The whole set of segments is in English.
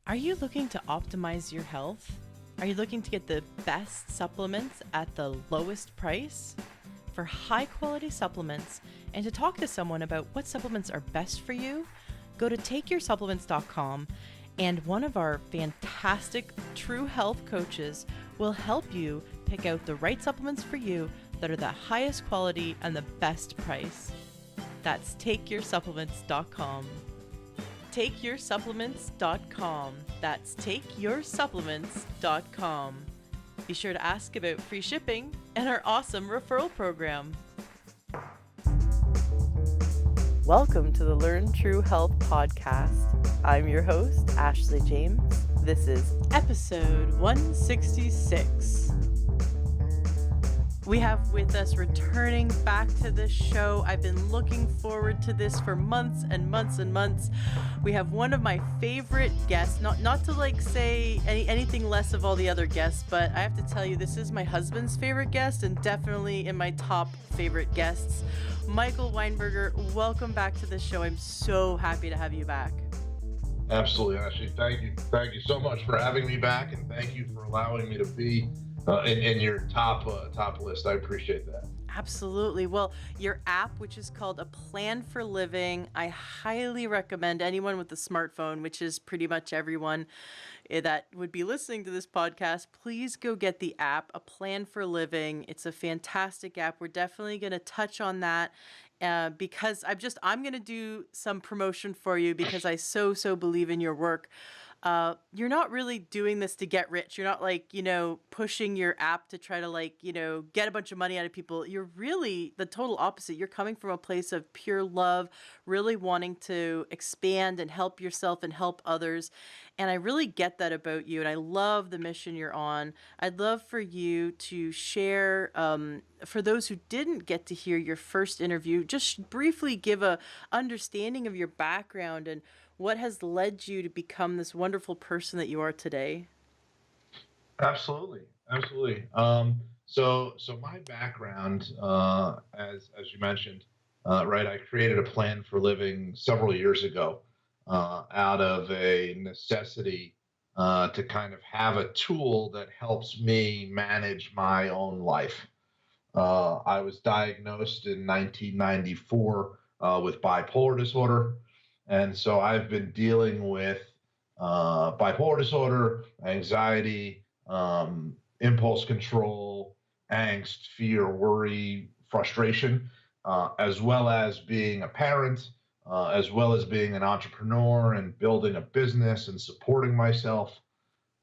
Are you looking to optimize your health? Are you looking to get the best supplements at the lowest price? For high quality supplements and to talk to someone about what supplements are best for you, go to takeyoursupplements.com and one of our fantastic true health coaches will help you pick out the right supplements for you that are the highest quality and the best price. That's takeyoursupplements.com. takeyoursupplements.com. That's takeyoursupplements.com. Be sure to ask about free shipping and our awesome referral program. Welcome to the Learn True Health podcast. I'm your host, Ashley James. This is episode 166. We have with us returning back to this show. I've been looking forward to this for months and months and months. We have one of my favorite guests, not to like say anything less of all the other guests, but I have to tell you, this is my husband's favorite guest and definitely in my top favorite guests. Michael Weinberger, welcome back to the show. I'm so happy to have you back. Absolutely, Ashley. Thank you. Thank you so much for having me back, and thank you for allowing me to be in your top list. I appreciate that. Absolutely. Well, your app, which is called A Plan for Living, I highly recommend anyone with a smartphone, which is pretty much everyone that would be listening to this podcast, please go get the app, A Plan for Living. It's a fantastic app. We're definitely going to touch on that because I'm going to do some promotion for you because I so believe in your work. You're not really doing this to get rich. You're not like, pushing your app to try to get a bunch of money out of people. You're really the total opposite. You're coming from a place of pure love, really wanting to expand and help yourself and help others. And I really get that about you. And I love the mission you're on. I'd love for you to share, for those who didn't get to hear your first interview, just briefly give a understanding of your background and what has led you to become this wonderful person that you are today? Absolutely. So my background, as you mentioned, right, I created a plan for living several years ago, out of a necessity to kind of have a tool that helps me manage my own life. I was diagnosed in 1994 with bipolar disorder. And so I've been dealing with bipolar disorder, anxiety, impulse control, angst, fear, worry, frustration, as well as being a parent, as well as being an entrepreneur and building a business and supporting myself.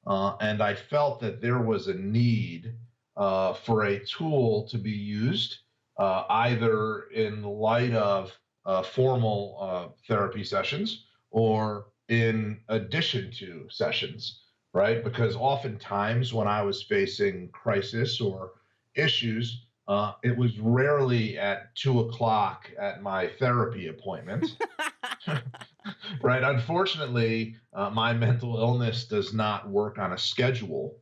And I felt that there was a need for a tool to be used either in light of formal therapy sessions or in addition to sessions, right? Because oftentimes when I was facing crisis or issues, it was rarely at 2 o'clock at my therapy appointment. Right. Unfortunately, my mental illness does not work on a schedule,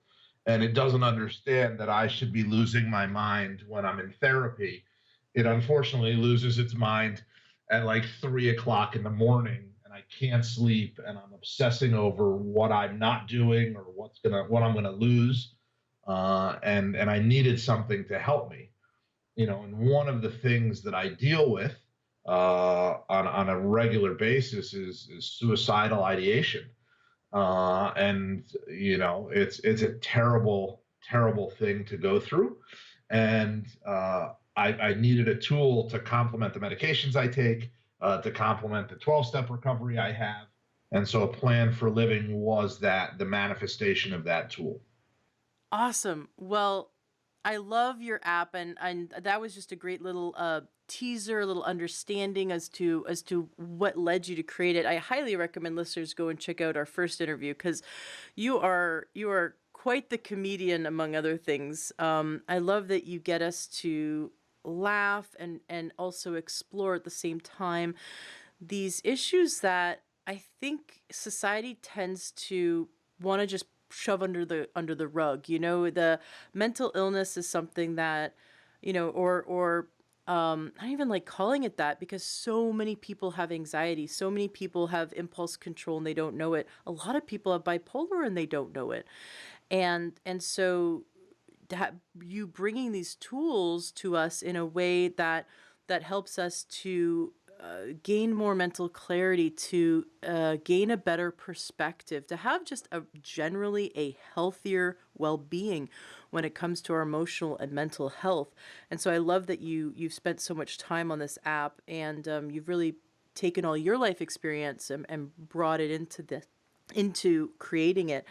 and it doesn't understand that I should be losing my mind when I'm in therapy. It unfortunately loses its mind at like 3 o'clock in the morning, and I can't sleep, and I'm obsessing over what I'm not doing or what I'm gonna lose, and I needed something to help me. And one of the things that I deal with on a regular basis is suicidal ideation, and it's a terrible thing to go through, and I needed a tool to complement the medications I take, to complement the 12-step recovery I have, and so a plan for living was the manifestation of that tool. Awesome. Well, I love your app, and that was just a great little teaser, a little understanding as to what led you to create it. I highly recommend listeners go and check out our first interview because you are quite the comedian among other things. I love that you get us to laugh and also explore at the same time these issues that I think society tends to want to just shove under the rug. The mental illness is something that, or I don't even like calling it that because so many people have anxiety. So many people have impulse control and they don't know it. A lot of people have bipolar and they don't know it. And so that you bringing these tools to us in a way that helps us to gain more mental clarity, to gain a better perspective, to have just a generally a healthier well-being when it comes to our emotional and mental health. And so I love that you've spent so much time on this app, and you've really taken all your life experience and brought it into this into creating it.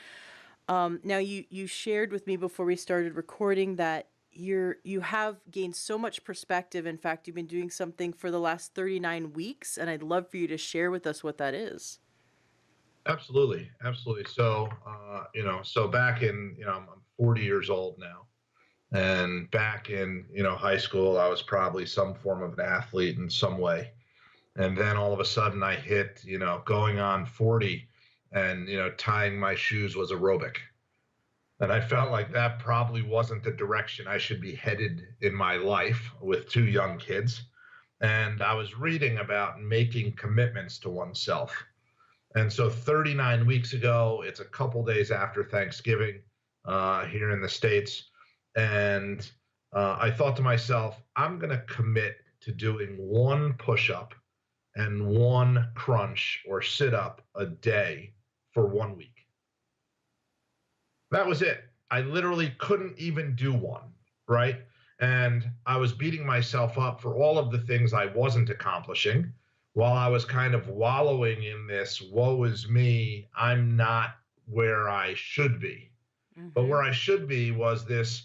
Now you shared with me before we started recording that you have gained so much perspective. In fact, you've been doing something for the last 39 weeks, and I'd love for you to share with us what that is. Absolutely, absolutely. So, so back in, I'm 40 years old now, and back in, high school, I was probably some form of an athlete in some way. And then all of a sudden I hit, going on 40, and, tying my shoes was aerobic. And I felt like that probably wasn't the direction I should be headed in my life with two young kids. And I was reading about making commitments to oneself. And so 39 weeks ago, it's a couple days after Thanksgiving here in the States. And I thought to myself, I'm going to commit to doing one push up and one crunch or sit up a day for 1 week. That was it. I literally couldn't even do one, right? And I was beating myself up for all of the things I wasn't accomplishing while I was kind of wallowing in this woe is me, I'm not where I should be. But Mm-hmm. where I should be was this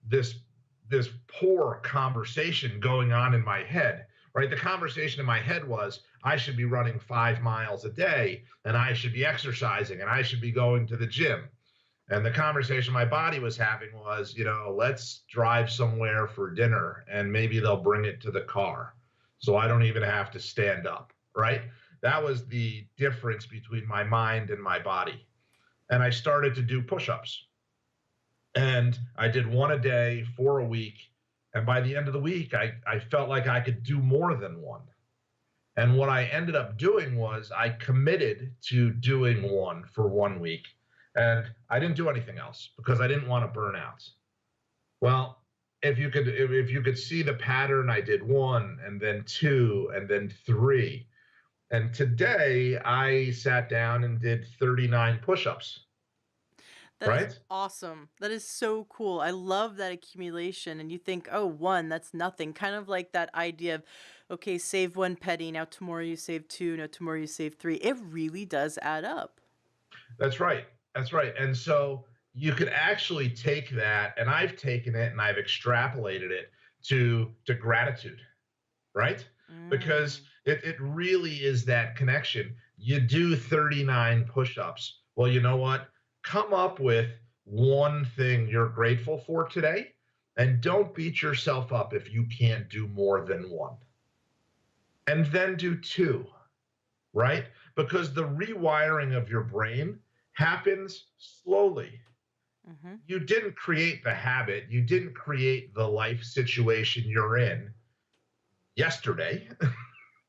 this poor conversation going on in my head, right? The conversation in my head was I should be running 5 miles a day and I should be exercising and I should be going to the gym. And the conversation my body was having was, let's drive somewhere for dinner and maybe they'll bring it to the car. So I don't even have to stand up, right? That was the difference between my mind and my body. And I started to do push ups. And I did one a day for a week. And by the end of the week, I felt like I could do more than one. And what I ended up doing was I committed to doing one for 1 week. And I didn't do anything else because I didn't want to burn out. Well, if you could see the pattern, I did one and then two and then three. And today I sat down and did 39 push-ups, That is right? awesome. That is so cool. I love that accumulation. And you think, oh, one, that's nothing. Kind of like that idea of, okay, save one penny. Now tomorrow you save two. Now tomorrow you save three. It really does add up. That's right. That's right. And so you could actually take that, and I've taken it and I've extrapolated it to gratitude, right? Because Mm. it really is that connection. You do 39 push-ups. Well, you know what? Come up with one thing you're grateful for today, and don't beat yourself up if you can't do more than one. And then do two, right? Because the rewiring of your brain happens slowly. Mm-hmm. You didn't create the habit, you didn't create the life situation you're in yesterday,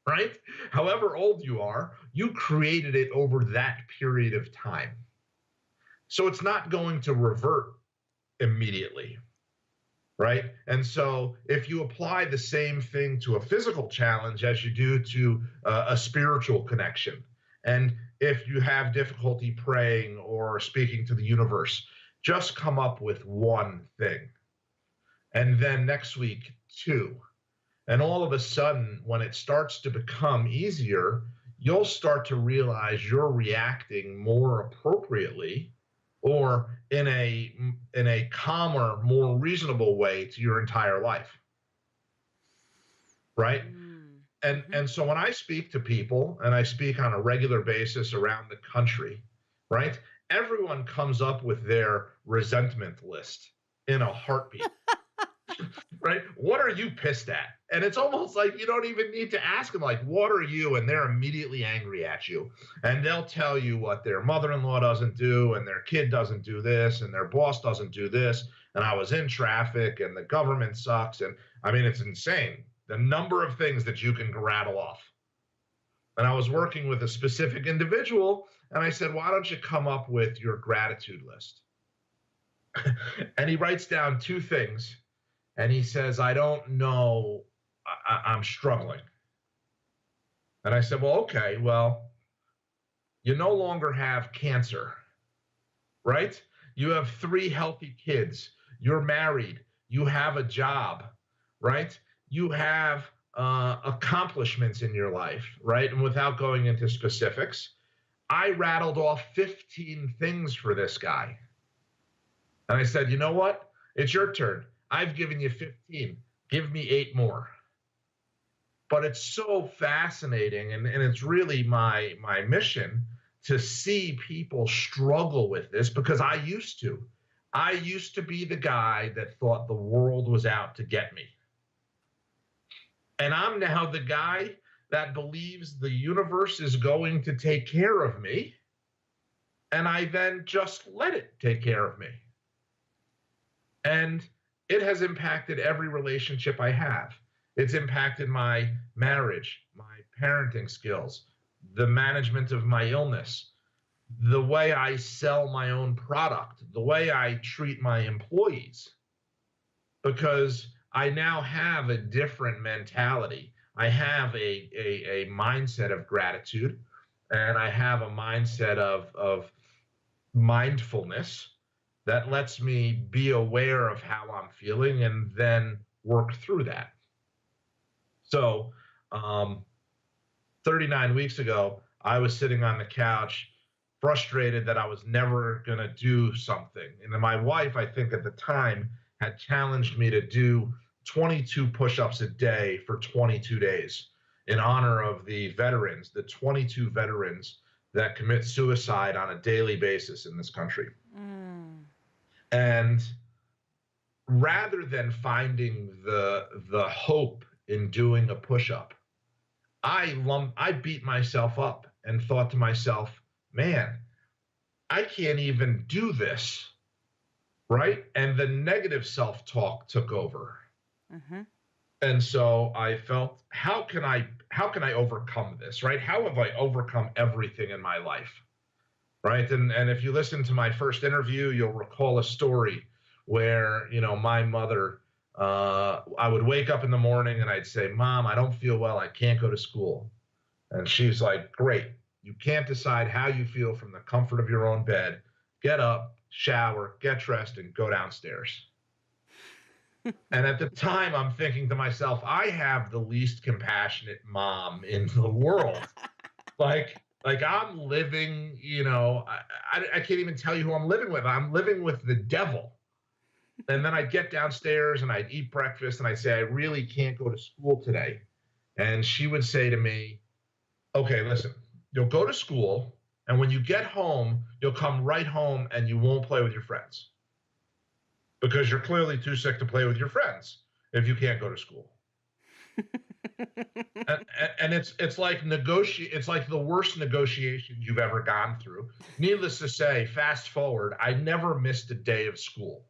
right? However old you are, you created it over that period of time. So it's not going to revert immediately, right? And so if you apply the same thing to a physical challenge as you do to a spiritual connection, and if you have difficulty praying or speaking to the universe, just come up with one thing. And then next week, two. And all of a sudden, when it starts to become easier, you'll start to realize you're reacting more appropriately or in a calmer, more reasonable way to your entire life, right? Mm. and Mm-hmm. and so when I speak to people, and I speak on a regular basis around the country, right, everyone comes up with their resentment list in a heartbeat. Right, what are you pissed at? And it's almost like you don't even need to ask them, like, what are you? And they're immediately angry at you, and they'll tell you what their mother-in-law doesn't do, and their kid doesn't do this, and their boss doesn't do this, and I was in traffic, and the government sucks. And I mean, it's insane. the number of things that you can rattle off. And I was working with a specific individual, and I said, why don't you come up with your gratitude list? And he writes down two things, and he says, I don't know, I'm struggling. And I said, well, okay, well, you no longer have cancer, right? You have 3 healthy kids. You're married. You have a job, right? You have accomplishments in your life, right? And without going into specifics, I rattled off 15 things for this guy. And I said, you know what? It's your turn. I've given you 15. Give me 8 more. But it's so fascinating, and it's really my mission to see people struggle with this, because I used to. I used to be the guy that thought the world was out to get me. And I'm now the guy that believes the universe is going to take care of me, and I then just let it take care of me. And it has impacted every relationship I have. It's impacted my marriage, my parenting skills, the management of my illness, the way I sell my own product, the way I treat my employees, because I now have a different mentality. I have a mindset of gratitude, and I have a mindset of mindfulness that lets me be aware of how I'm feeling and then work through that. So 39 weeks ago, I was sitting on the couch, frustrated that I was never going to do something. And then my wife, I think at the time, had challenged me to do 22 push-ups a day for 22 days in honor of the veterans, the 22 veterans that commit suicide on a daily basis in this country. Mm. And rather than finding the hope in doing a push-up, I beat myself up and thought to myself, man, I can't even do this, right? And the negative self-talk took over. Mm-hmm. And so I felt, how can I overcome this, right? How have I overcome everything in my life, right? And if you listen to my first interview, you'll recall a story where, my mother, I would wake up in the morning and I'd say, Mom, I don't feel well. I can't go to school. And she's like, great. You can't decide how you feel from the comfort of your own bed. Get up, shower, get dressed, and go downstairs. And at the time, I'm thinking to myself, I have the least compassionate mom in the world. Like I'm living, I can't even tell you who I'm living with. I'm living with the devil. And then I'd get downstairs and I'd eat breakfast and I'd say, I really can't go to school today. And she would say to me, okay, listen, you'll go to school, and when you get home, you'll come right home and you won't play with your friends, because you're clearly too sick to play with your friends if you can't go to school. and it's like it's like the worst negotiations you've ever gone through. Needless to say, fast forward, I never missed a day of school,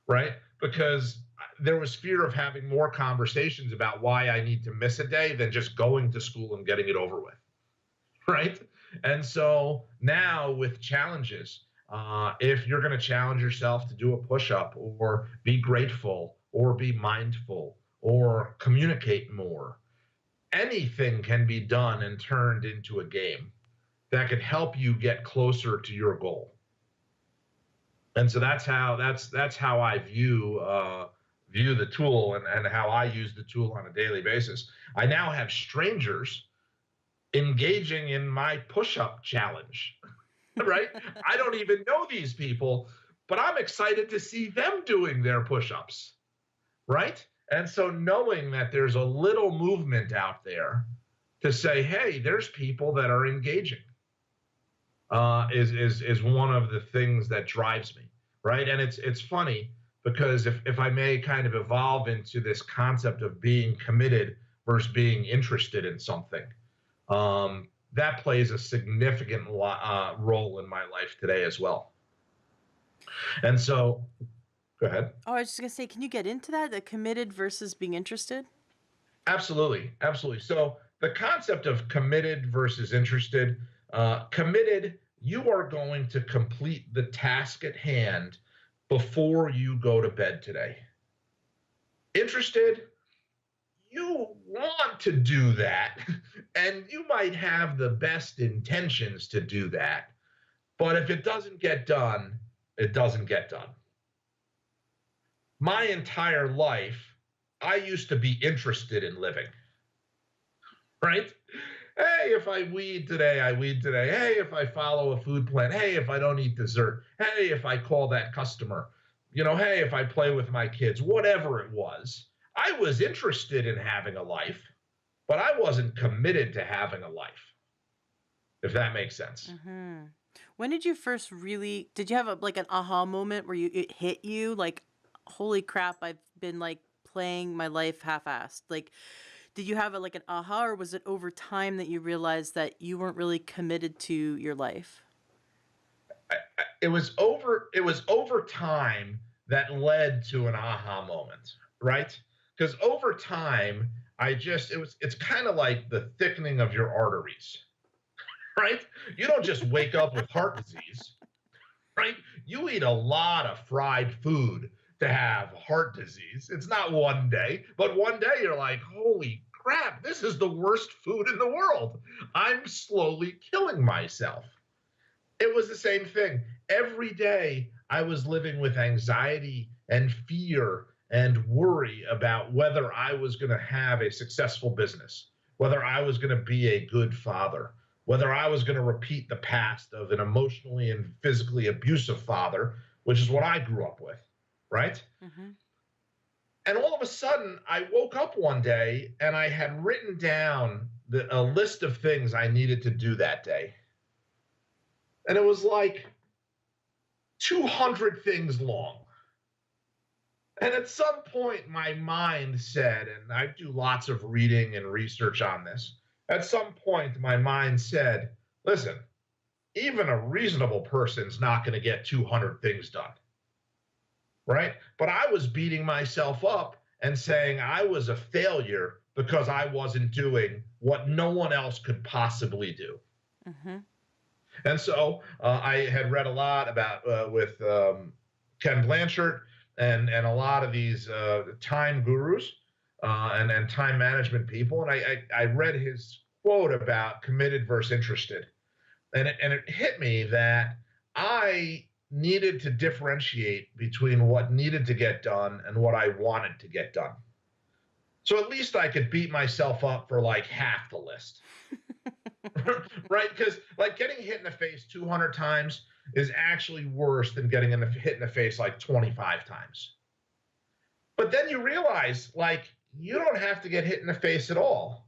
right? Because there was fear of having more conversations about why I need to miss a day than just going to school and getting it over with, right? And so now with challenges, if you're going to challenge yourself to do a push-up or be grateful or be mindful or communicate more, anything can be done and turned into a game that could help you get closer to your goal. And so that's how I view the tool and how I use the tool on a daily basis. I now have strangers engaging in my push-up challenge, right? I don't even know these people, but I'm excited to see them doing their push-ups, right? And so knowing that there's a little movement out there to say, hey, there's people that are engaging, is one of the things that drives me, right? And it's funny because if I may kind of evolve into this concept of being committed versus being interested in something, that plays a significant role in my life today as well. And so, go ahead. Oh, I was just gonna say, can you get into that, the committed versus being interested? Absolutely, absolutely. So the concept of committed versus interested, committed, you are going to complete the task at hand before you go to bed today. Interested, you want to do that, and you might have the best intentions to do that, but if it doesn't get done, it doesn't get done. My entire life, I used to be interested in living, right? Hey, if I weed today, I weed today. Hey, if I follow a food plan. Hey, if I don't eat dessert. Hey, if I call that customer. Hey, if I play with my kids, whatever it was. I was interested in having a life, but I wasn't committed to having a life, if that makes sense. Hmm. When did you first really, did you have like an aha moment where it hit you like, holy crap, I've been like playing my life half-assed? Like, did you have like an aha, or was it over time that you realized that you weren't really committed to your life? It was over time that led to an aha moment, right? Because over time, it's kind of like the thickening of your arteries, right? You don't just wake up with heart disease, right? You eat a lot of fried food to have heart disease. It's not one day, but one day you're like, holy crap, this is the worst food in the world. I'm slowly killing myself. It was the same thing. Every day I was living with anxiety and fear and worry about whether I was going to have a successful business, whether I was going to be a good father, whether I was going to repeat the past of an emotionally and physically abusive father, which is what I grew up with, right? Hmm. And all of a sudden, I woke up one day and I had written down a list of things I needed to do that day. And it was like 200 things long. And at some point, my mind said, and I do lots of reading and research on this. At some point, my mind said, listen, even a reasonable person's not going to get 200 things done, right? But I was beating myself up and saying I was a failure because I wasn't doing what no one else could possibly do. Hmm. And so I had read a lot about with Ken Blanchard and a lot of these time gurus and time management people. And I read his quote about committed versus interested. And it hit me that I needed to differentiate between what needed to get done and what I wanted to get done. So at least I could beat myself up for like half the list. Right? Because like getting hit in the face 200 times is actually worse than getting hit in the face like 25 times. But then you realize like you don't have to get hit in the face at all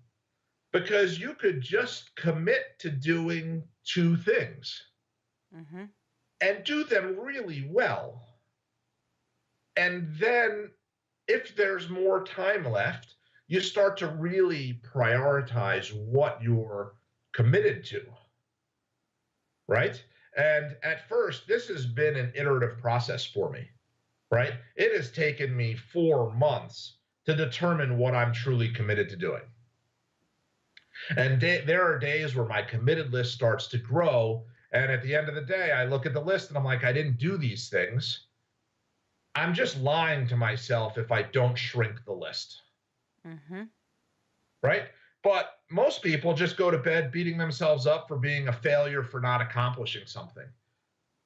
because you could just commit to doing two things Hmm. and do them really well. And then if there's more time left, you start to really prioritize what you're committed to, right? And at first, this has been an iterative process for me, right? It has taken me 4 months to determine what I'm truly committed to doing. And there are days where my committed list starts to grow. And at the end of the day, I look at the list and I'm like, I didn't do these things. I'm just lying to myself if I don't shrink the list, Hmm. right? But most people just go to bed beating themselves up for being a failure for not accomplishing something.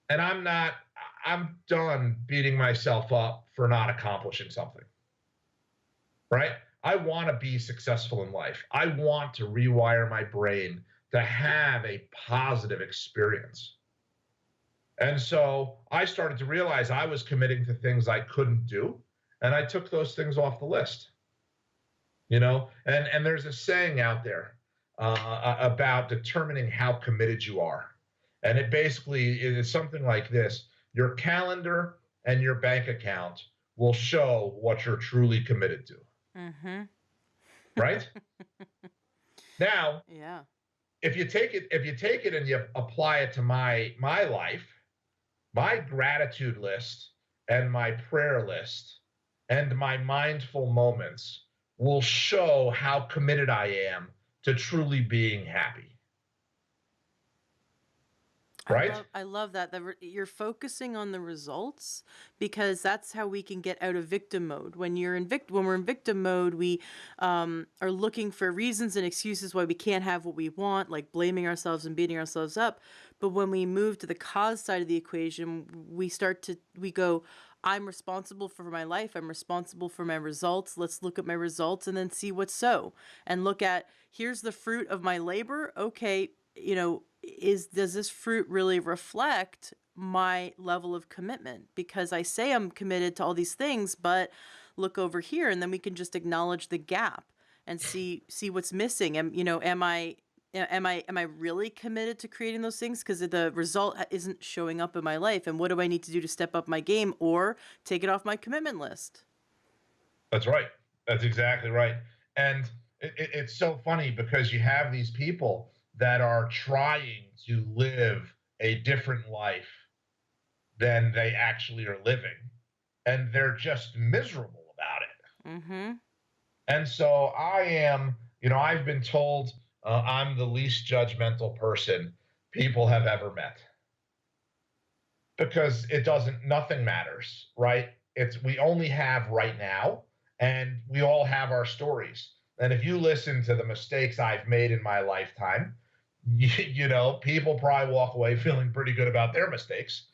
And I'm not, I'm done beating myself up for not accomplishing something, right? I want to be successful in life. I want to rewire my brain to have a positive experience. And so I started to realize I was committing to things I couldn't do. And I took those things off the list, and there's a saying out there about determining how committed you are. And it basically is something like this: your calendar and your bank account will show what you're truly committed to, Hmm. right? Now, Yeah. if you take it and you apply it to my life, my gratitude list and my prayer list and my mindful moments will show how committed I am to truly being happy. Right? I love that you're focusing on the results, because that's how we can get out of victim mode. When we're in victim mode, we are looking for reasons and excuses why we can't have what we want, like blaming ourselves and beating ourselves up. But when we move to the cause side of the equation, we go, I'm responsible for my life. I'm responsible for my results. Let's look at my results and then see what's so. And look at, here's the fruit of my labor. Okay, does this fruit really reflect my level of commitment? Because I say I'm committed to all these things, but look over here, and then we can just acknowledge the gap and see what's missing. And am I really committed to creating those things? Because the result isn't showing up in my life, and what do I need to do to step up my game or take it off my commitment list? That's right. That's exactly right. And it's so funny because you have these people that are trying to live a different life than they actually are living, and they're just miserable about it. Mm-hmm. And so I've been told I'm the least judgmental person people have ever met, because nothing matters, right? We only have right now, and we all have our stories. And if you listen to the mistakes I've made in my lifetime, people probably walk away feeling pretty good about their mistakes,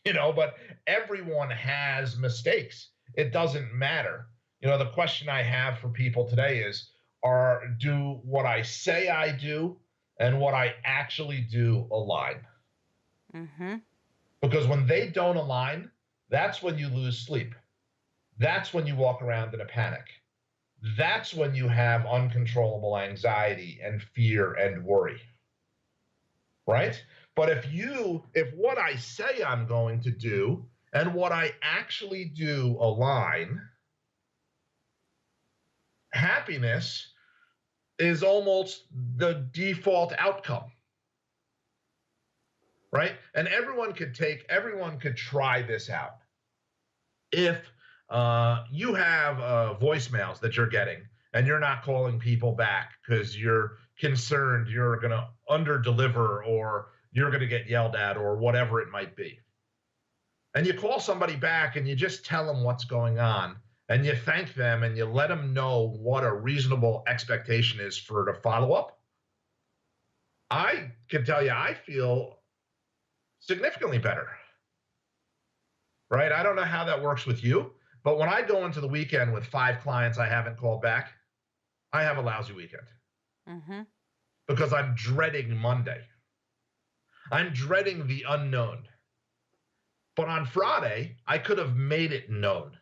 but everyone has mistakes. It doesn't matter. The question I have for people today is, do what I say I do and what I actually do align? Mm-hmm. Because when they don't align, that's when you lose sleep. That's when you walk around in a panic. That's when you have uncontrollable anxiety and fear and worry. Right? But if what I say I'm going to do and what I actually do align, happiness is almost the default outcome. Right? And everyone could try this out. If you have voicemails that you're getting and you're not calling people back because you're concerned you're going to under-deliver or you're going to get yelled at or whatever it might be, and you call somebody back and you just tell them what's going on and you thank them and you let them know what a reasonable expectation is for the follow-up, I can tell you I feel significantly better. Right? I don't know how that works with you, but when I go into the weekend with 5 clients I haven't called back, I have a lousy weekend. Mm-hmm. Because I'm dreading Monday. I'm dreading the unknown. But on Friday, I could have made it known.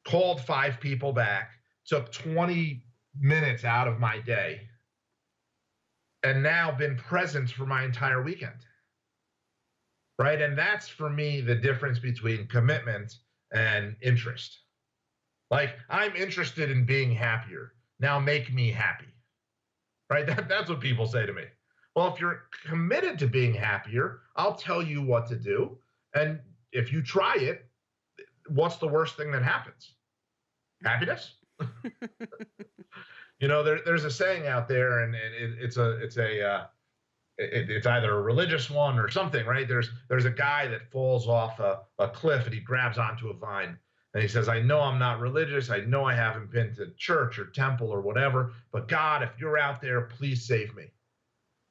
Called 5 people back, took 20 minutes out of my day, and now been present for my entire weekend. Right? And that's, for me, the difference between commitment and interest. Like, I'm interested in being happier. Now make me happy. Right? That's what people say to me. Well, if you're committed to being happier, I'll tell you what to do. And if you try it, what's the worst thing that happens? Happiness? There's a saying out there, and it's either a religious one or something, right? There's a guy that falls off a cliff and he grabs onto a vine. And he says, I know I'm not religious. I know I haven't been to church or temple or whatever, but God, if you're out there, please save me.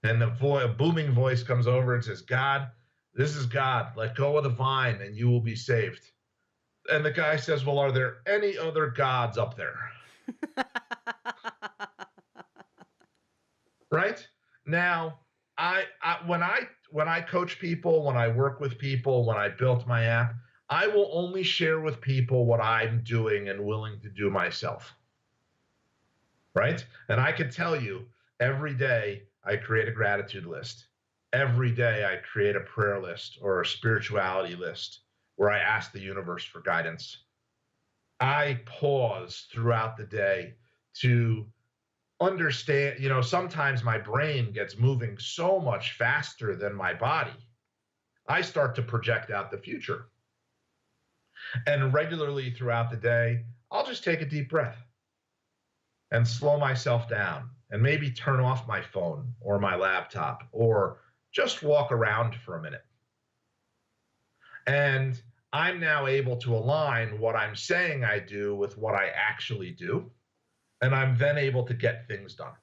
And a booming voice comes over and says, God, this is God. Let go of the vine and you will be saved. And the guy says, well, are there any other gods up there? Right? Now, when I coach people, when I work with people, when I built my app, I will only share with people what I'm doing and willing to do myself. Right? And I can tell you, every day I create a gratitude list. Every day I create a prayer list or a spirituality list where I ask the universe for guidance. I pause throughout the day to understand, sometimes my brain gets moving so much faster than my body. I start to project out the future. And regularly throughout the day, I'll just take a deep breath. and slow myself down and maybe turn off my phone or my laptop or just walk around for a minute. And I'm now able to align what I'm saying I do with what I actually do. And I'm then able to get things done.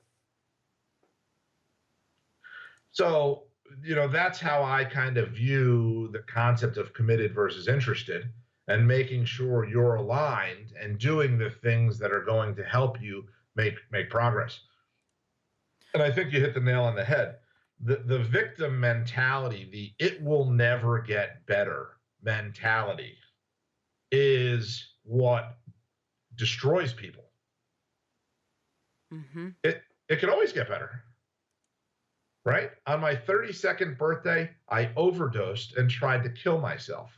So, that's how I kind of view the concept of committed versus interested, and making sure you're aligned and doing the things that are going to help you make progress. And I think you hit the nail on the head. The victim mentality, the it will never get better mentality, is what destroys people. Mm-hmm. It can always get better. Right? On my 32nd birthday, I overdosed and tried to kill myself.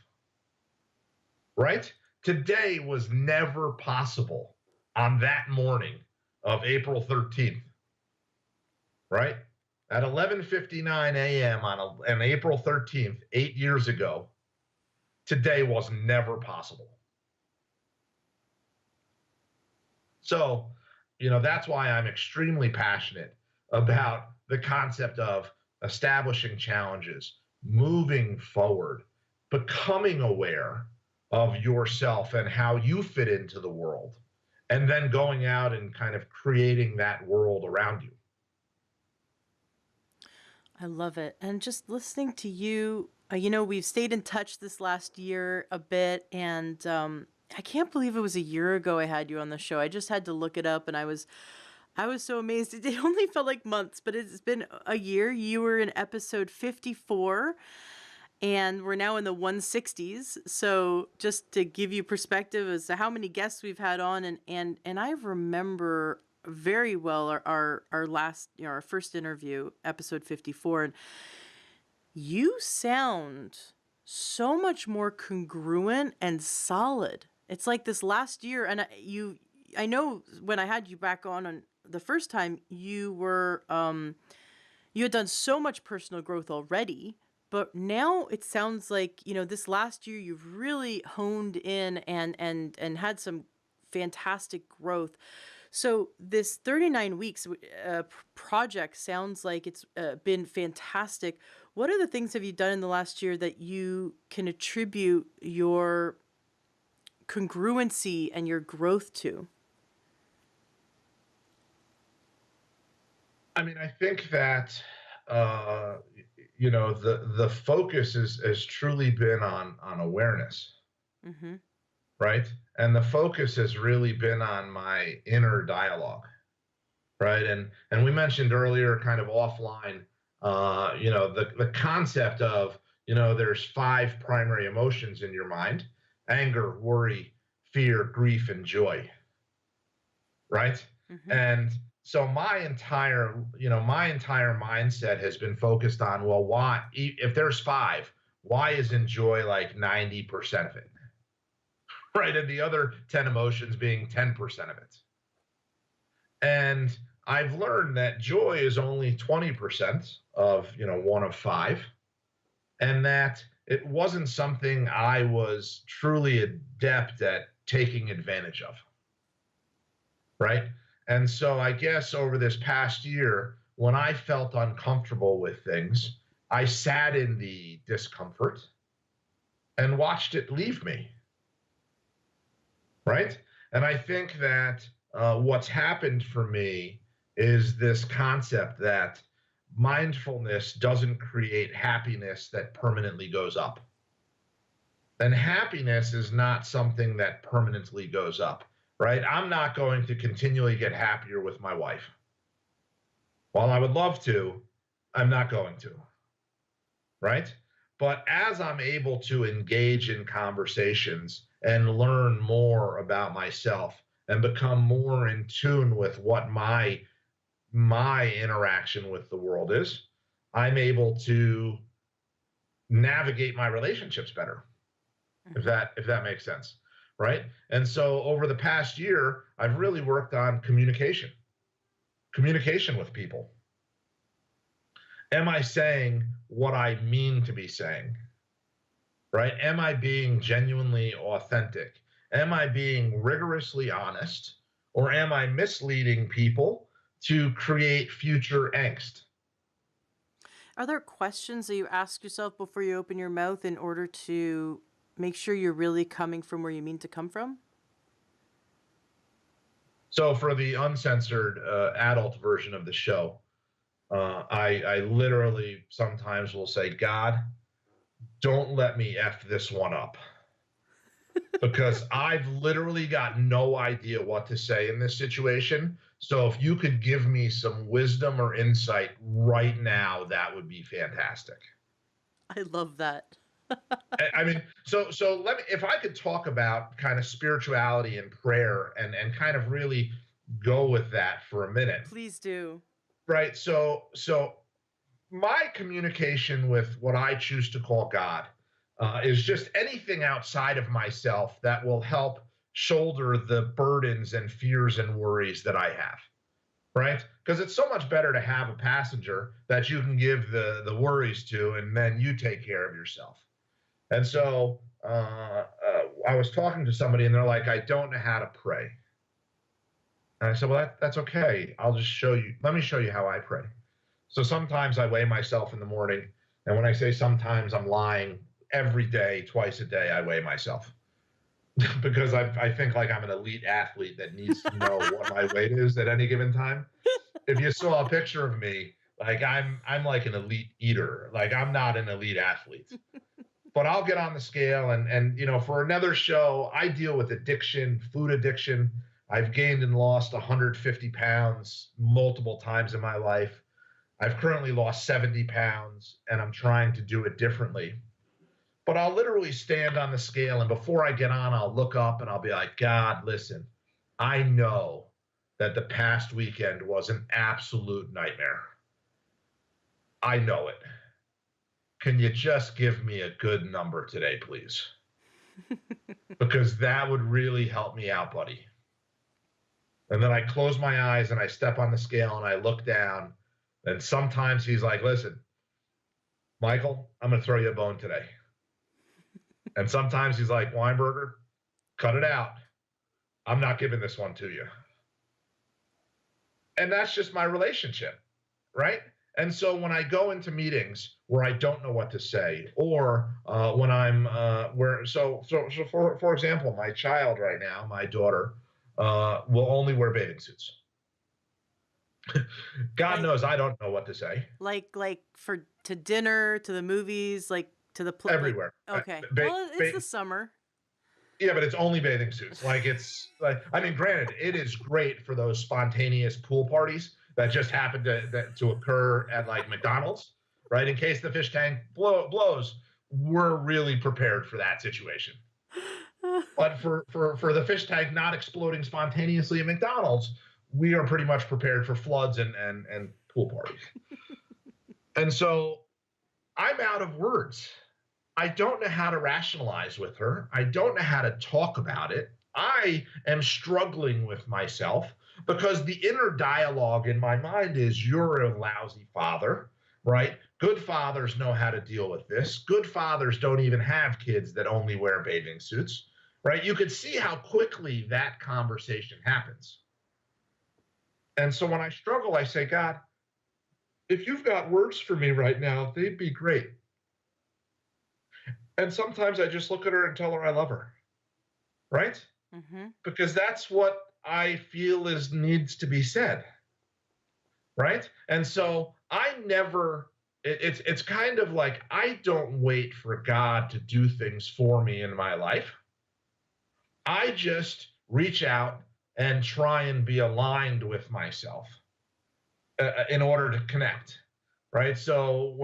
Right? Today was never possible on that morning of April 13th. Right? At 11:59 a.m. on April 13th, 8 years ago, today was never possible. So, that's why I'm extremely passionate about the concept of establishing challenges, moving forward, becoming aware of yourself and how you fit into the world, and then going out and kind of creating that world around you. I love it. And just listening to you, we've stayed in touch this last year a bit, and I can't believe it was a year ago I had you on the show. I just had to look it up, and I was so amazed. It only felt like months, but it's been a year. You were in episode 54, and we're now in the 160s. So just to give you perspective as to how many guests we've had on, and I remember very well our last, our first interview, episode 54, and you sound so much more congruent and solid. It's like this last year, and I know when I had you back on the first time, you had done so much personal growth already, but now it sounds like, this last year you've really honed in and had some fantastic growth. So this 39 weeks project sounds like it's been fantastic. What other things have you done in the last year that you can attribute your congruency and your growth to? I mean, I think that the focus has truly been on awareness, Mm-hmm. right? And the focus has really been on my inner dialogue, right? And we mentioned earlier, kind of offline, the concept of, there's 5 primary emotions in your mind: anger, worry, fear, grief, and joy, right? Mm-hmm. And so my entire mindset has been focused on, well, why, if there's 5, why isn't joy like 90% of it? Right? And the other 10 emotions being 10% of it. And I've learned that joy is only 20% of, one of 5, and that it wasn't something I was truly adept at taking advantage of. Right? And so I guess over this past year, when I felt uncomfortable with things, I sat in the discomfort and watched it leave me. Right? And I think that what's happened for me is this concept that mindfulness doesn't create happiness that permanently goes up. And happiness is not something that permanently goes up. Right? I'm not going to continually get happier with my wife. While I would love to, I'm not going to. Right? But as I'm able to engage in conversations and learn more about myself and become more in tune with what my interaction with the world is, I'm able to navigate my relationships better. If that makes sense. Right? And so over the past year, I've really worked on communication with people. Am I saying what I mean to be saying? Right? Am I being genuinely authentic? Am I being rigorously honest? Or am I misleading people to create future angst? Are there questions that you ask yourself before you open your mouth in order to make sure you're really coming from where you mean to come from? So for the uncensored adult version of the show, I literally sometimes will say, God, don't let me F this one up. Because I've literally got no idea what to say in this situation. So if you could give me some wisdom or insight right now, that would be fantastic. I love that. I mean, so let me, if I could talk about kind of spirituality and prayer and kind of really go with that for a minute. Please do. Right. So my communication with what I choose to call God is just anything outside of myself that will help shoulder the burdens and fears and worries that I have. Right? Because it's so much better to have a passenger that you can give the worries to, and then you take care of yourself. And so I was talking to somebody, and they're like, "I don't know how to pray." And I said, "Well, that's okay. I'll just show you. Let me show you how I pray." So sometimes I weigh myself in the morning, and when I say sometimes, I'm lying. Every day, twice a day, I weigh myself because I think like I'm an elite athlete that needs to know what my weight is at any given time. If you saw a picture of me, like I'm like an elite eater. Like I'm not an elite athlete. But I'll get on the scale and you know, for another show, I deal with addiction, food addiction. I've gained and lost 150 pounds multiple times in my life. I've currently lost 70 pounds and I'm trying to do it differently. But I'll literally stand on the scale, and before I get on, I'll look up and I'll be like, God, listen, I know that the past weekend was an absolute nightmare. I know it. Can you just give me a good number today, please? Because that would really help me out, buddy. And then I close my eyes and I step on the scale and I look down. And sometimes he's like, listen, Michael, I'm going to throw you a bone today. And sometimes he's like, Weinberger, cut it out. I'm not giving this one to you. And that's just my relationship, right? And so when I go into meetings where I don't know what to say, or when I'm for example, my child right now, my daughter, will only wear bathing suits. God knows I don't know what to say. Like to dinner, to the movies, like to the everywhere. Okay. Well, it's the summer. Yeah, but it's only bathing suits. Like it's like, I mean, granted, it is great for those spontaneous pool parties that just happen to occur at like McDonald's, right? In case the fish tank blows, we're really prepared for that situation. But for the fish tank not exploding spontaneously at McDonald's, we are pretty much prepared for floods and pool parties. And so I'm out of words. I don't know how to rationalize with her. I don't know how to talk about it. I am struggling with myself because the inner dialogue in my mind is, you're a lousy father, right? Good fathers know how to deal with this. Good fathers don't even have kids that only wear bathing suits, right? You could see how quickly that conversation happens. And so when I struggle, I say, God, if you've got words for me right now, they'd be great. And sometimes I just look at her and tell her I love her, right? Mm-hmm. Because that's what I feel needs to be said, right? And so it's kind of like, I don't wait for God to do things for me in my life. I just reach out and try and be aligned with myself in order to connect. Right. So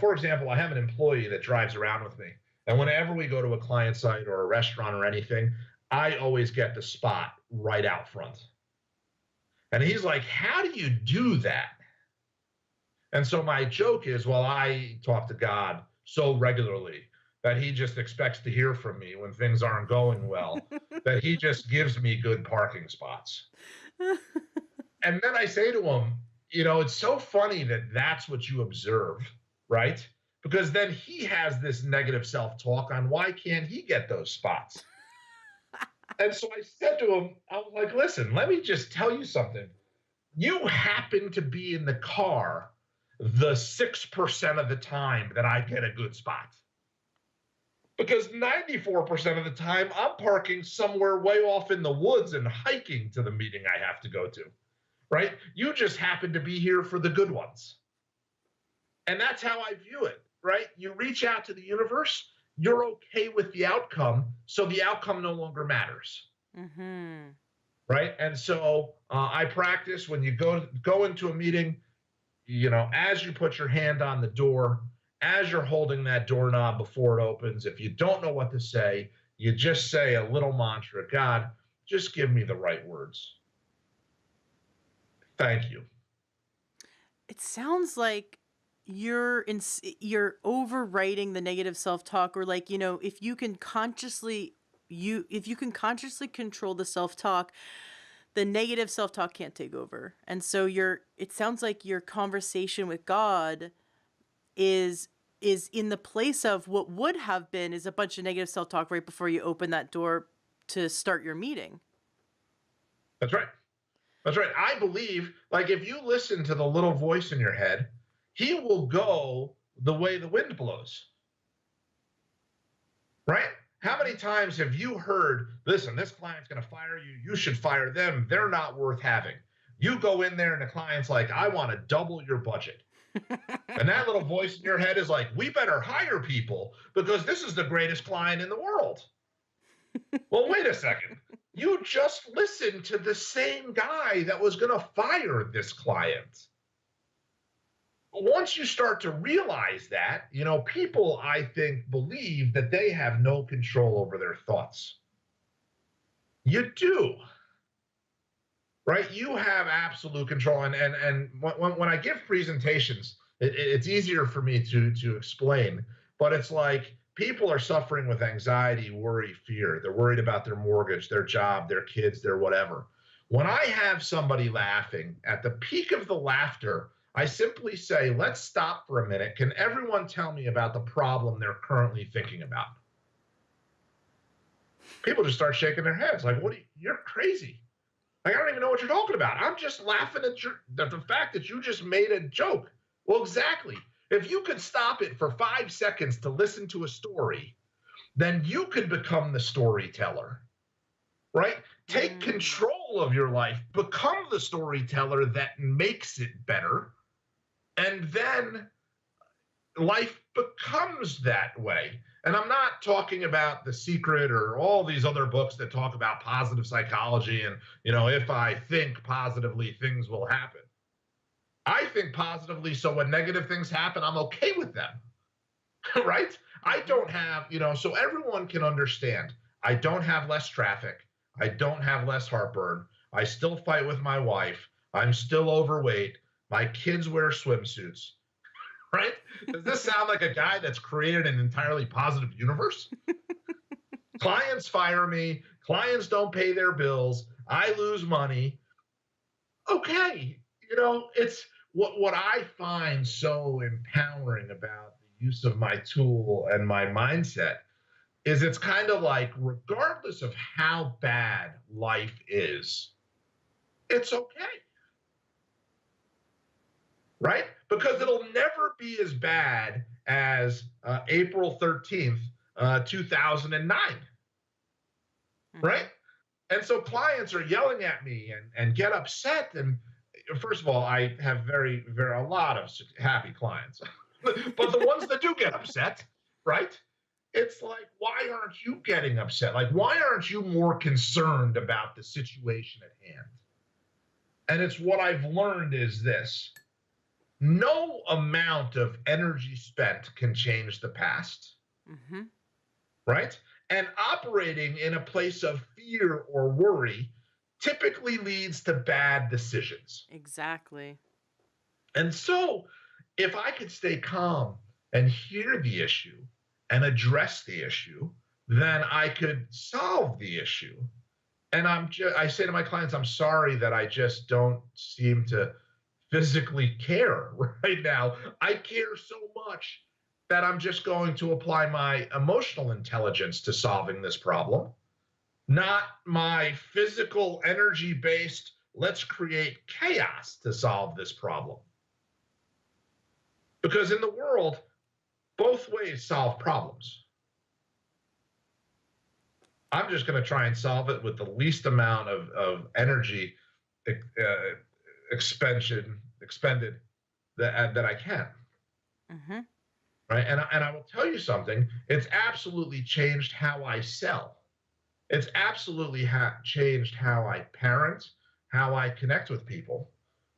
for example, I have an employee that drives around with me. And whenever we go to a client site or a restaurant or anything, I always get the spot right out front. And he's like, how do you do that? And so my joke is, well, I talk to God so regularly that he just expects to hear from me when things aren't going well, that he just gives me good parking spots. And then I say to him, you know, it's so funny that that's what you observe, right? Because then he has this negative self-talk on why can't he get those spots? And so I said to him, I was like, listen, let me just tell you something. You happen to be in the car the 6% of the time that I get a good spot. Because 94% of the time, I'm parking somewhere way off in the woods and hiking to the meeting I have to go to, right? You just happen to be here for the good ones. And that's how I view it, right? You reach out to the universe, you're okay with the outcome, so the outcome no longer matters. Mm-hmm. Right? And so I practice when you go into a meeting, as you put your hand on the door, as you're holding that doorknob before it opens, if you don't know what to say, you just say a little mantra, God, just give me the right words. Thank you. It sounds like you're overwriting the negative self-talk, or like, if you can consciously control the self-talk, the negative self-talk can't take over. And so it sounds like your conversation with God is in the place of what would have been is a bunch of negative self-talk right before you open that door to start your meeting. That's right. That's right. I believe, like, if you listen to the little voice in your head, he will go the way the wind blows. Right? How many times have you heard, listen, this client's going to fire you. You should fire them. They're not worth having. You go in there and the client's like, I want to double your budget. And that little voice in your head is like, we better hire people because this is the greatest client in the world. Well, wait a second. You just listened to the same guy that was going to fire this client. Once you start to realize that, people, I think, believe that they have no control over their thoughts. You do. Right? You have absolute control. And when I give presentations, it's easier for me to explain, but it's like people are suffering with anxiety, worry, fear. They're worried about their mortgage, their job, their kids, their whatever. When I have somebody laughing, at the peak of the laughter, I simply say, let's stop for a minute. Can everyone tell me about the problem they're currently thinking about? People just start shaking their heads like, you're crazy. Like, I don't even know what you're talking about. I'm just laughing at the fact that you just made a joke. Well, exactly. If you could stop it for 5 seconds to listen to a story, then you could become the storyteller, right? Take control of your life, become the storyteller that makes it better, and then life becomes that way. And I'm not talking about The Secret or all these other books that talk about positive psychology and, if I think positively, things will happen. I think positively, so when negative things happen, I'm okay with them, right? I don't have, so everyone can understand. I don't have less traffic. I don't have less heartburn. I still fight with my wife. I'm still overweight. My kids wear swimsuits, right? Does this sound like a guy that's created an entirely positive universe? Clients fire me. Clients don't pay their bills. I lose money. Okay. It's what I find so empowering about the use of my tool and my mindset is it's kind of like, regardless of how bad life is, it's okay. Right? Because it'll never be as bad as April 13th, 2009. Right? And so clients are yelling at me and get upset. And first of all, I have a lot of happy clients. But the ones that do get upset, right? It's like, why aren't you getting upset? Like, why aren't you more concerned about the situation at hand? And it's what I've learned is this. No amount of energy spent can change the past, right? And operating in a place of fear or worry typically leads to bad decisions. Exactly. And so if I could stay calm and hear the issue and address the issue, then I could solve the issue. And I say to my clients, I'm sorry that I just don't seem to physically care right now. I care so much that I'm just going to apply my emotional intelligence to solving this problem. not my physical energy based, let's create chaos to solve this problem. Because in the world, both ways solve problems. I'm just going to try and solve it with the least amount of energy expended that I can. Mm-hmm. Right. And I will tell you something, it's absolutely changed how I sell. It's absolutely changed how I parent, how I connect with people.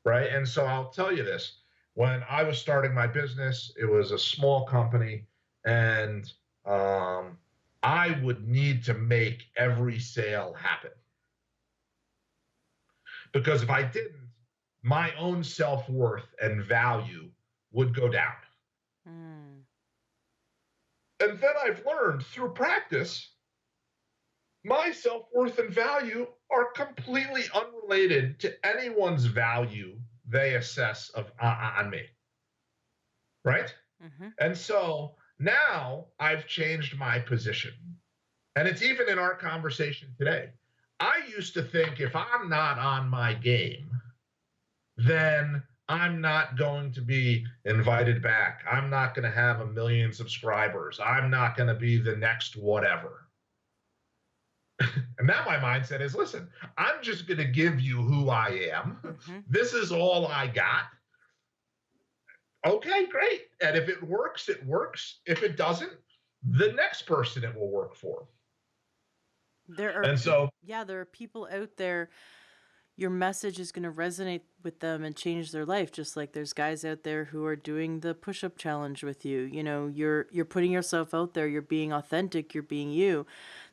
Right. And so I'll tell you this, when I was starting my business, it was a small company, and I would need to make every sale happen. Because if I didn't, my own self-worth and value would go down. Mm. And then I've learned through practice, my self-worth and value are completely unrelated to anyone's value they assess on me. Right? Mm-hmm. And so now I've changed my position. And it's even in our conversation today. I used to think if I'm not on my game, then I'm not going to be invited back. I'm not going to have 1 million subscribers. I'm not going to be the next whatever. And now my mindset is, listen, I'm just going to give you who I am. Mm-hmm. This is all I got. Okay, great. And if it works, it works. If it doesn't, the next person it will work for. There are people out there, your message is going to resonate with them and change their life, just like there's guys out there who are doing the push-up challenge with you. You know, you're putting yourself out there, you're being authentic, you're being you.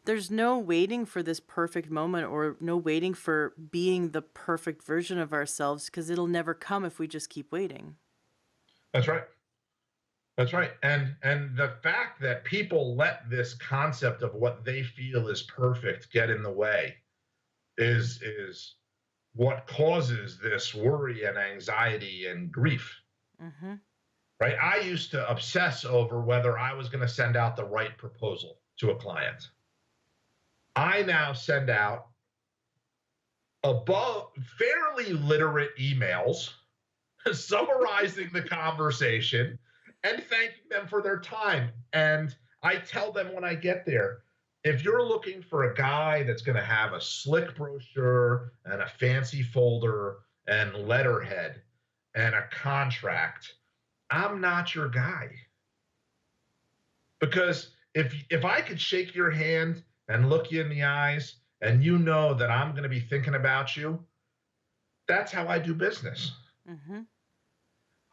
There's no waiting for this perfect moment, or no waiting for being the perfect version of ourselves, because it'll never come if we just keep waiting. That's right. That's right. And the fact that people let this concept of what they feel is perfect get in the way is what causes this worry and anxiety and grief. Mm-hmm. Right? I used to obsess over whether I was going to send out the right proposal to a client. I now send out fairly literate emails summarizing the conversation and thanking them for their time. And I tell them when I get there, if you're looking for a guy that's going to have a slick brochure and a fancy folder and letterhead and a contract, I'm not your guy. Because if I could shake your hand and look you in the eyes and you know that I'm going to be thinking about you, that's how I do business. Mm-hmm.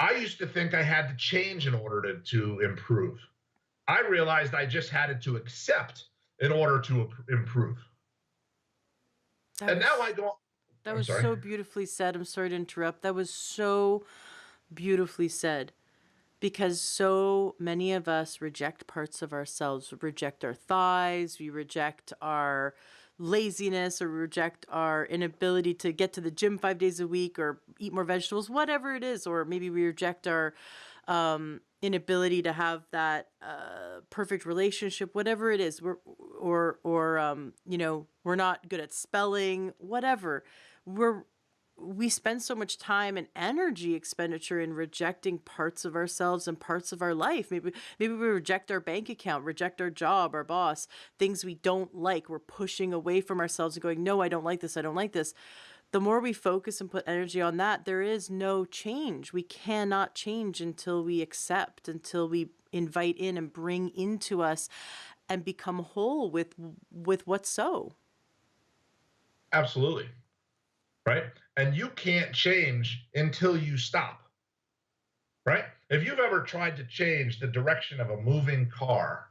I used to think I had to change in order to improve. I realized I just had to accept in order to improve. Now I go. That was so beautifully said. I'm sorry to interrupt. That was so beautifully said. Because so many of us reject parts of ourselves. We reject our thighs, we reject our laziness, or reject our inability to get to the gym 5 days a week or eat more vegetables, whatever it is. Or maybe we reject our inability to have that perfect relationship, whatever it is. We're not good at spelling, whatever. We spend so much time and energy expenditure in rejecting parts of ourselves and parts of our life. Maybe we reject our bank account, reject our job, our boss, things we don't like. We're pushing away from ourselves and going, no, I don't like this. I don't like this. The more we focus and put energy on that, there is no change. We cannot change until we accept, until we invite in and bring into us and become whole with what's so. Absolutely. Right? And you can't change until you stop. Right? If you've ever tried to change the direction of a moving car,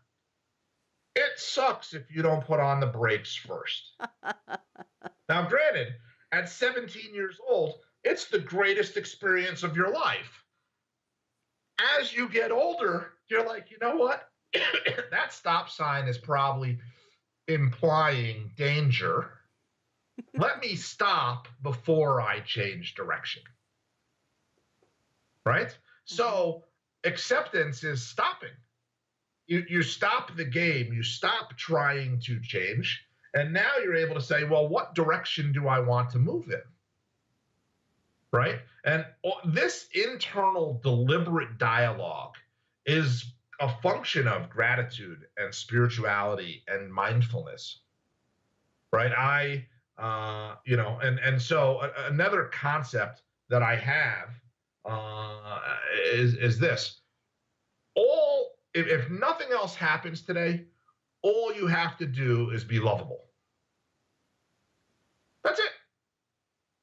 it sucks if you don't put on the brakes first. Now, granted, at 17 years old, it's the greatest experience of your life. As you get older, you're like, you know what? That stop sign is probably implying danger. Let me stop before I change direction. Right? So acceptance is stopping. You stop the game. You stop trying to change, And now you're able to say, well, what direction do I want to move in? Right? And this internal deliberate dialogue is a function of gratitude and spirituality and mindfulness. Right? So another concept that I have is this: if nothing else happens today, all you have to do is be lovable. That's it.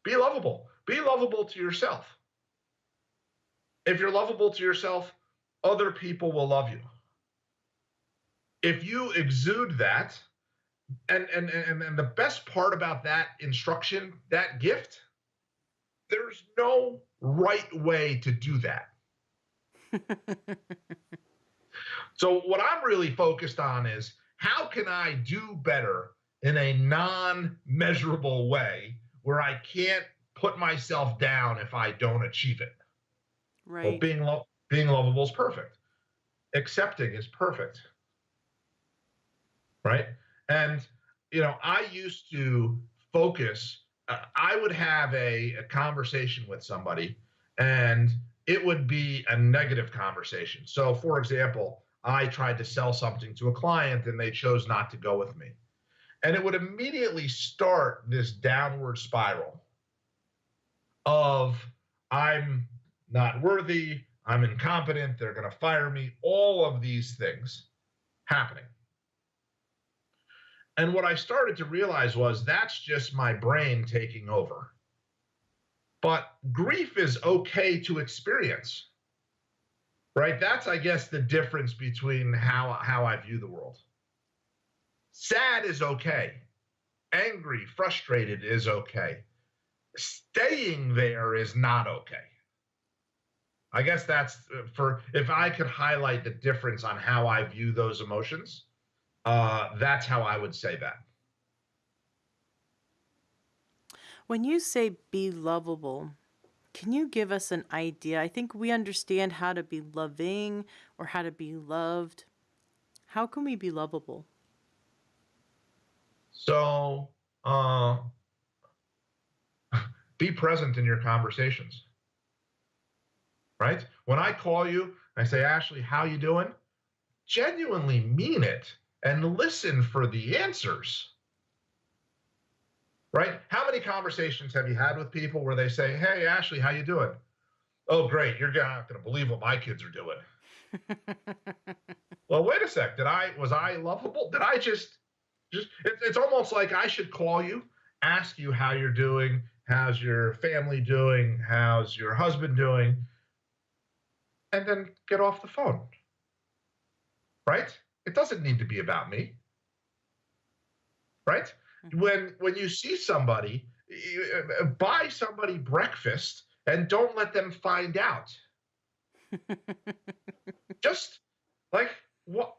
Be lovable. Be lovable to yourself. If you're lovable to yourself, other people will love you. If you exude that, and the best part about that instruction, that gift, there's no right way to do that. So what I'm really focused on is, how can I do better in a non-measurable way where I can't put myself down if I don't achieve it? Right. Well, being lovable is perfect. Accepting is perfect. Right? And, I used to focus, I would have a conversation with somebody, and it would be a negative conversation. So, for example, I tried to sell something to a client and they chose not to go with me. And it would immediately start this downward spiral of, I'm not worthy, I'm incompetent, they're going to fire me, all of these things happening. And what I started to realize was, that's just my brain taking over. But grief is okay to experience, right? That's, I guess, the difference between how I view the world. Sad is okay. Angry, frustrated is okay. Staying there is not okay. I guess that's if I could highlight the difference on how I view those emotions, that's how I would say that. When you say be lovable, can you give us an idea? I think we understand how to be loving or how to be loved. How can we be lovable? So, be present in your conversations, right? When I call you, I say, Ashley, how you doing? Genuinely mean it and listen for the answers, right? How many conversations have you had with people where they say, hey, Ashley, how you doing? Oh, great. You're not going to believe what my kids are doing. Well, wait a sec. Was I lovable? Did I just it's almost like I should call you, ask you how you're doing, how's your family doing, how's your husband doing, and then get off the phone, right? It doesn't need to be about me, right? When you see somebody, buy somebody breakfast and don't let them find out. Just like, what?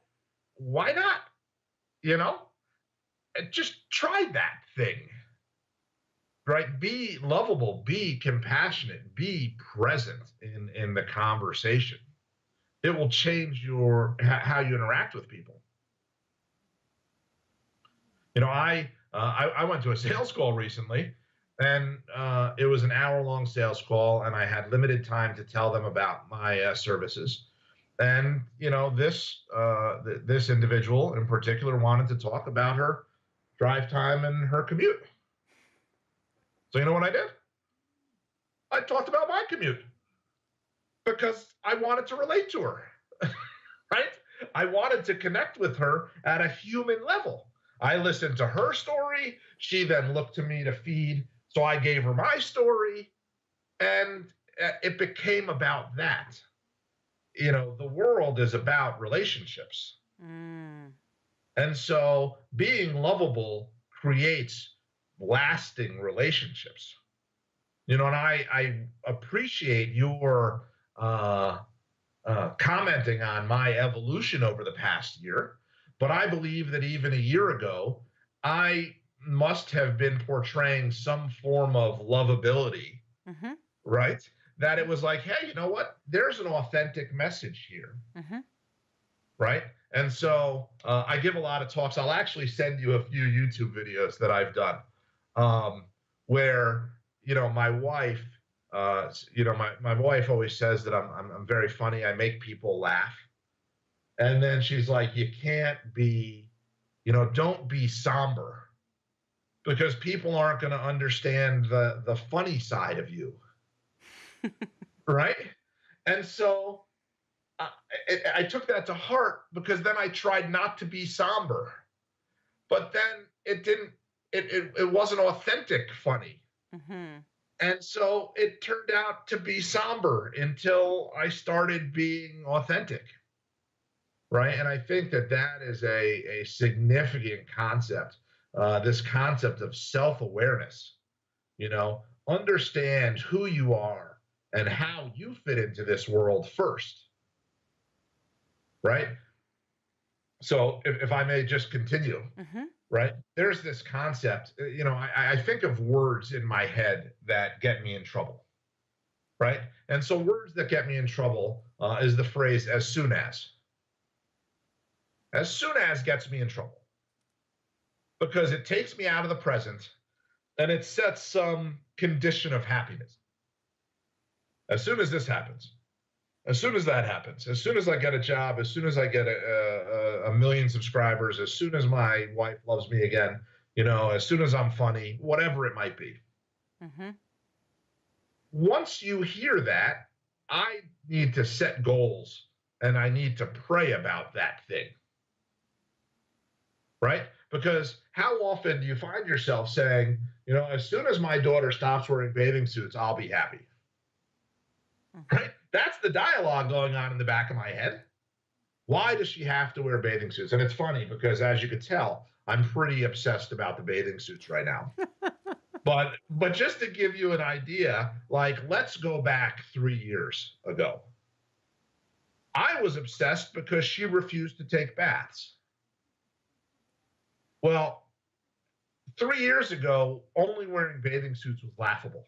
Why not? Just try that thing, right? Be lovable, be compassionate, be present in the conversation. It will change how you interact with people. I went to a sales call recently, and it was an hour-long sales call, and I had limited time to tell them about my services. And this individual in particular wanted to talk about her drive time and her commute. So you know what I did? I talked about my commute because I wanted to relate to her, right? I wanted to connect with her at a human level. I listened to her story. She then looked to me to feed. So I gave her my story, and it became about that. The world is about relationships. And so being lovable creates lasting relationships. And I appreciate your commenting on my evolution over the past year, but I believe that even a year ago, I must have been portraying some form of lovability, right? That it was like, hey, you know what? There's an authentic message here, right? And so I give a lot of talks. I'll actually send you a few YouTube videos that I've done where, my wife, my wife always says that I'm very funny. I make people laugh. And then she's like, you can't be, don't be somber because people aren't going to understand the funny side of you. Right. And so I took that to heart because then I tried not to be somber, but then it wasn't authentic funny. Mm-hmm. And so it turned out to be somber until I started being authentic. Right. And I think that is a significant concept, this concept of self-awareness, understand who you are and how you fit into this world first. Right. So if I may just continue, Mm-hmm. right, there's this concept, I think of words in my head that get me in trouble. Right. And so words that get me in trouble is the phrase as soon as. As soon as gets me in trouble because it takes me out of the present and it sets some condition of happiness. As soon as this happens, as soon as that happens, as soon as I get a job, as soon as I get a million subscribers, as soon as my wife loves me again, as soon as I'm funny, whatever it might be. Mm-hmm. Once you hear that, I need to set goals and I need to pray about that thing. Right? Because how often do you find yourself saying, as soon as my daughter stops wearing bathing suits, I'll be happy. Mm-hmm. Right? That's the dialogue going on in the back of my head. Why does she have to wear bathing suits? And it's funny because as you could tell, I'm pretty obsessed about the bathing suits right now. But just to give you an idea, let's go back 3 years ago. I was obsessed because she refused to take baths. Well, 3 years ago, only wearing bathing suits was laughable,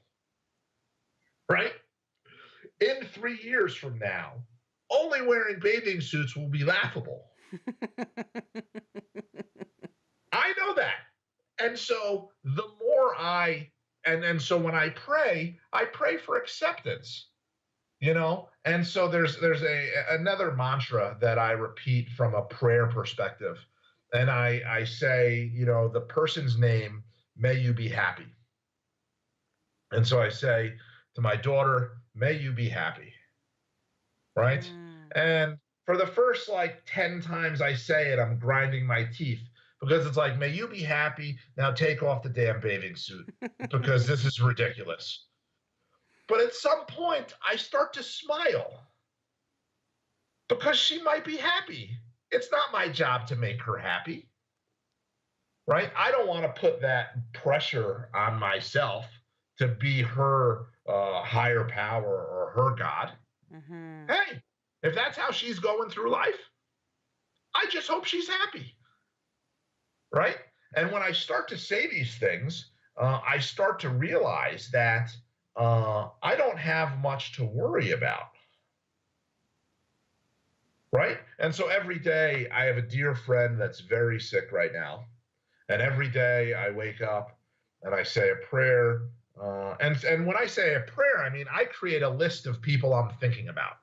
right? In 3 years from now, only wearing bathing suits will be laughable. I know that. And so the more and so when I pray for acceptance, and so there's another mantra that I repeat from a prayer perspective. And I say, the person's name, may you be happy. And so I say to my daughter, may you be happy. Right. And for the first 10 times I say it, I'm grinding my teeth because it's may you be happy. Now take off the damn bathing suit because this is ridiculous. But at some point I start to smile because she might be happy. It's not my job to make her happy, right? I don't want to put that pressure on myself to be her higher power or her God. Mm-hmm. Hey, if that's how she's going through life, I just hope she's happy, right? And when I start to say these things, I start to realize that I don't have much to worry about. Right? And so every day I have a dear friend that's very sick right now. And every day I wake up and I say a prayer. And when I say a prayer, I mean, I create a list of people I'm thinking about.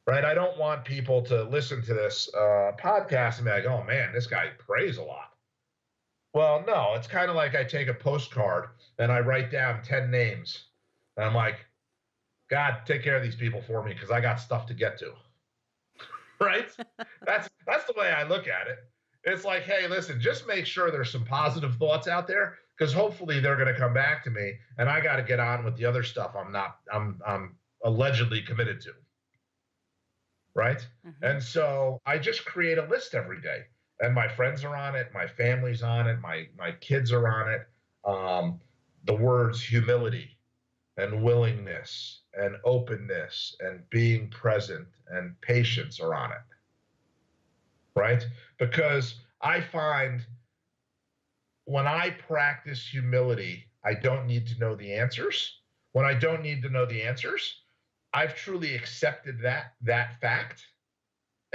Right? I don't want people to listen to this podcast and be like, oh man, this guy prays a lot. Well, no, it's kind of like I take a postcard and I write down 10 names. And I'm like, God, take care of these people for me because I got stuff to get to. Right? That's the way I look at it. It's like, hey, listen, just make sure there's some positive thoughts out there because hopefully they're going to come back to me and I got to get on with the other stuff I'm allegedly committed to. Right? Mm-hmm. And so I just create a list every day and my friends are on it. My family's on it. My kids are on it. The words humility and willingness and openness and being present and patience are on it, right? Because I find when I practice humility, I don't need to know the answers. When I don't need to know the answers, I've truly accepted that fact,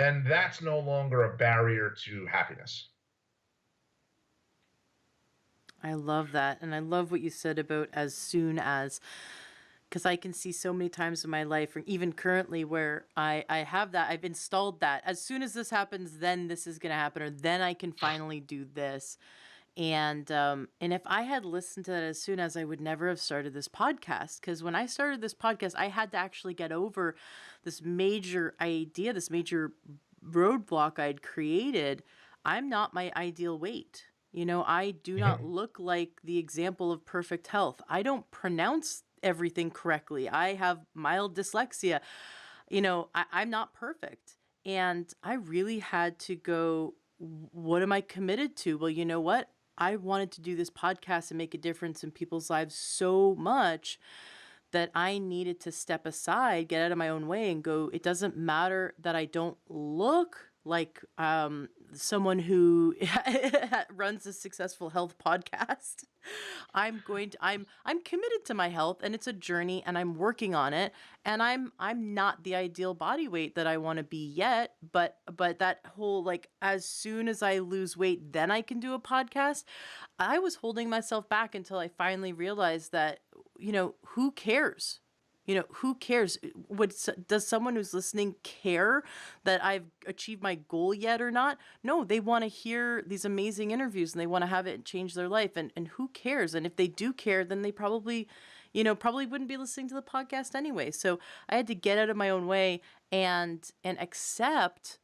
And that's no longer a barrier to happiness. I love that. And I love what you said about as soon as, because I can see so many times in my life, or even currently, where I have that, I've installed that. As soon as this happens, then this is going to happen, or then I can finally do this. And if I had listened to that as soon as, I would never have started this podcast. Because when I started this podcast, I had to actually get over this major idea, this major roadblock I'd created. I'm not my ideal weight. I do not look like the example of perfect health. I don't pronounce everything correctly. I have mild dyslexia. I'm not perfect. And I really had to go, what am I committed to? Well, you know what? I wanted to do this podcast and make a difference in people's lives so much that I needed to step aside, get out of my own way, and go, it doesn't matter that I don't look like someone who runs a successful health podcast. I'm committed to my health, and it's a journey, and I'm working on it, and I'm not the ideal body weight that I want to be yet, but that whole, like, as soon as I lose weight, then I can do a podcast. I was holding myself back until I finally realized that, who cares? Who cares? Does someone who's listening care that I've achieved my goal yet or not? No, they want to hear these amazing interviews, and they want to have it change their life. And who cares? And if they do care, then they probably wouldn't be listening to the podcast anyway. So I had to get out of my own way and accept,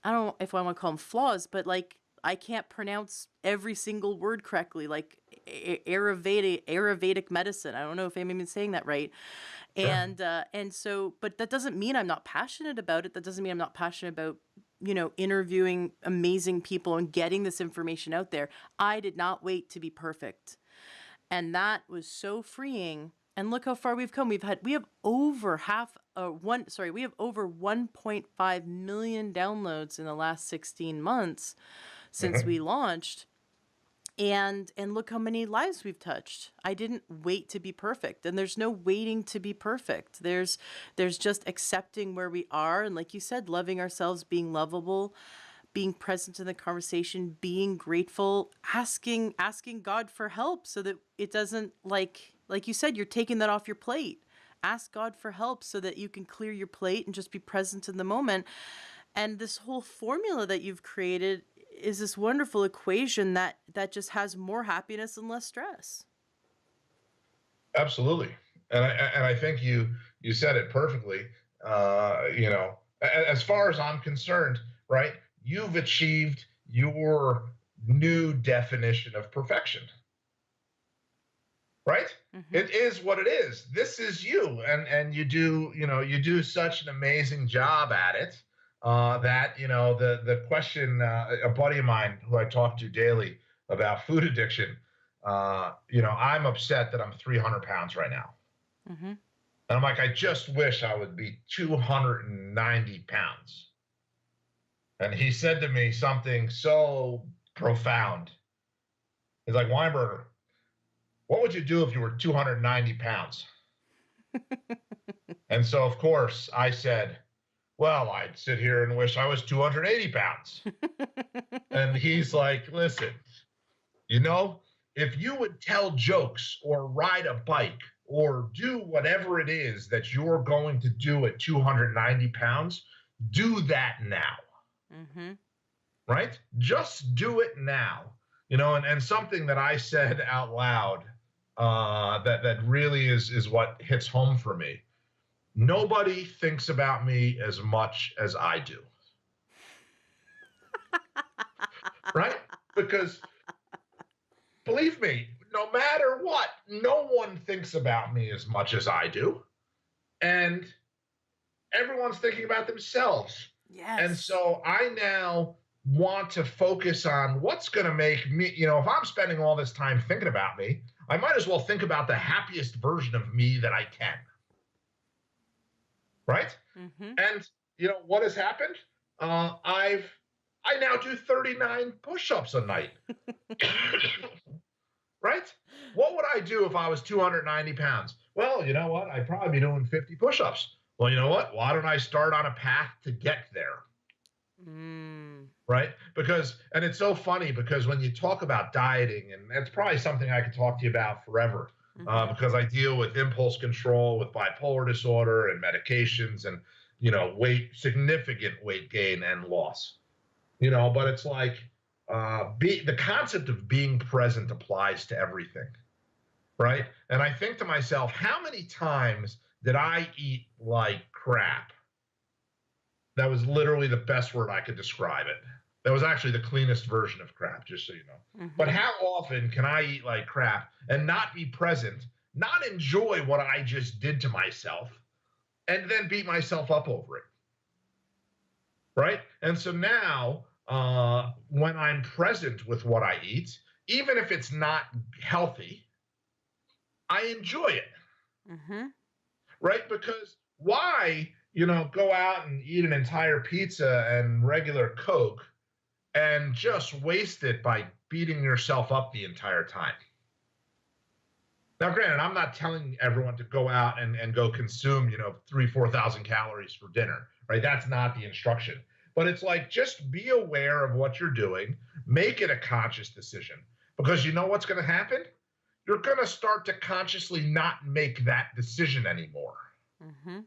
I don't know if I want to call them flaws, but like, I can't pronounce every single word correctly, like Ayurvedic medicine. I don't know if I'm even saying that right. And so, but that doesn't mean I'm not passionate about it. That doesn't mean I'm not passionate about, interviewing amazing people and getting this information out there. I did not wait to be perfect. And that was so freeing. And look how far we've come. We have over 1.5 million downloads in the last 16 months since we launched. And look how many lives we've touched. I didn't wait to be perfect. And there's no waiting to be perfect. There's just accepting where we are. And like you said, loving ourselves, being lovable, being present in the conversation, being grateful, asking God for help so that it doesn't, like you said, you're taking that off your plate. Ask God for help so that you can clear your plate and just be present in the moment. And this whole formula that you've created is this wonderful equation that just has more happiness and less stress. Absolutely. And I think you said it perfectly. As far as I'm concerned, right, you've achieved your new definition of perfection. Right? Mm-hmm. It is what it is. This is you. And you do such an amazing job at it. That the question, a buddy of mine who I talk to daily about food addiction, I'm upset that I'm 300 pounds right now. Mm-hmm. And I'm like, I just wish I would be 290 pounds. And he said to me something so profound. He's like, Weinberger, what would you do if you were 290 pounds? And so, of course, I said, well, I'd sit here and wish I was 280 pounds. And he's like, listen, if you would tell jokes or ride a bike or do whatever it is that you're going to do at 290 pounds, do that now. Mm-hmm. Right? Just do it now. And something that I said out loud that really is what hits home for me. Nobody thinks about me as much as I do. Right? Because believe me, no matter what, no one thinks about me as much as I do. And everyone's thinking about themselves. Yes. And so I now want to focus on what's going to make me, if I'm spending all this time thinking about me, I might as well think about the happiest version of me that I can. Right? Mm-hmm. And what has happened? I now do 39 push-ups a night. Right? What would I do if I was 290 pounds? Well, you know what? I'd probably be doing 50 push-ups. Well, you know what? Why don't I start on a path to get there? Mm. right? Because, and it's so funny because when you talk about dieting, and it's probably something I could talk to you about forever, Mm-hmm. because I deal with impulse control, with bipolar disorder, and medications, and significant weight gain and loss. But it's like the concept of being present applies to everything, right? And I think to myself, how many times did I eat like crap? That was literally the best word I could describe it. That was actually the cleanest version of crap, just so you know. But Mm-hmm. how often can I eat like crap and not be present, not enjoy what I just did to myself, and then beat myself up over it? Right? And so now, when I'm present with what I eat, even if it's not healthy, I enjoy it. Mm-hmm. Right? Because why, go out and eat an entire pizza and regular Coke and just waste it by beating yourself up the entire time? Now, granted, I'm not telling everyone to go out and go consume, 4,000 calories for dinner, right? That's not the instruction. But it's like, just be aware of what you're doing, make it a conscious decision, because you know what's going to happen? You're going to start to consciously not make that decision anymore. Mm-hmm.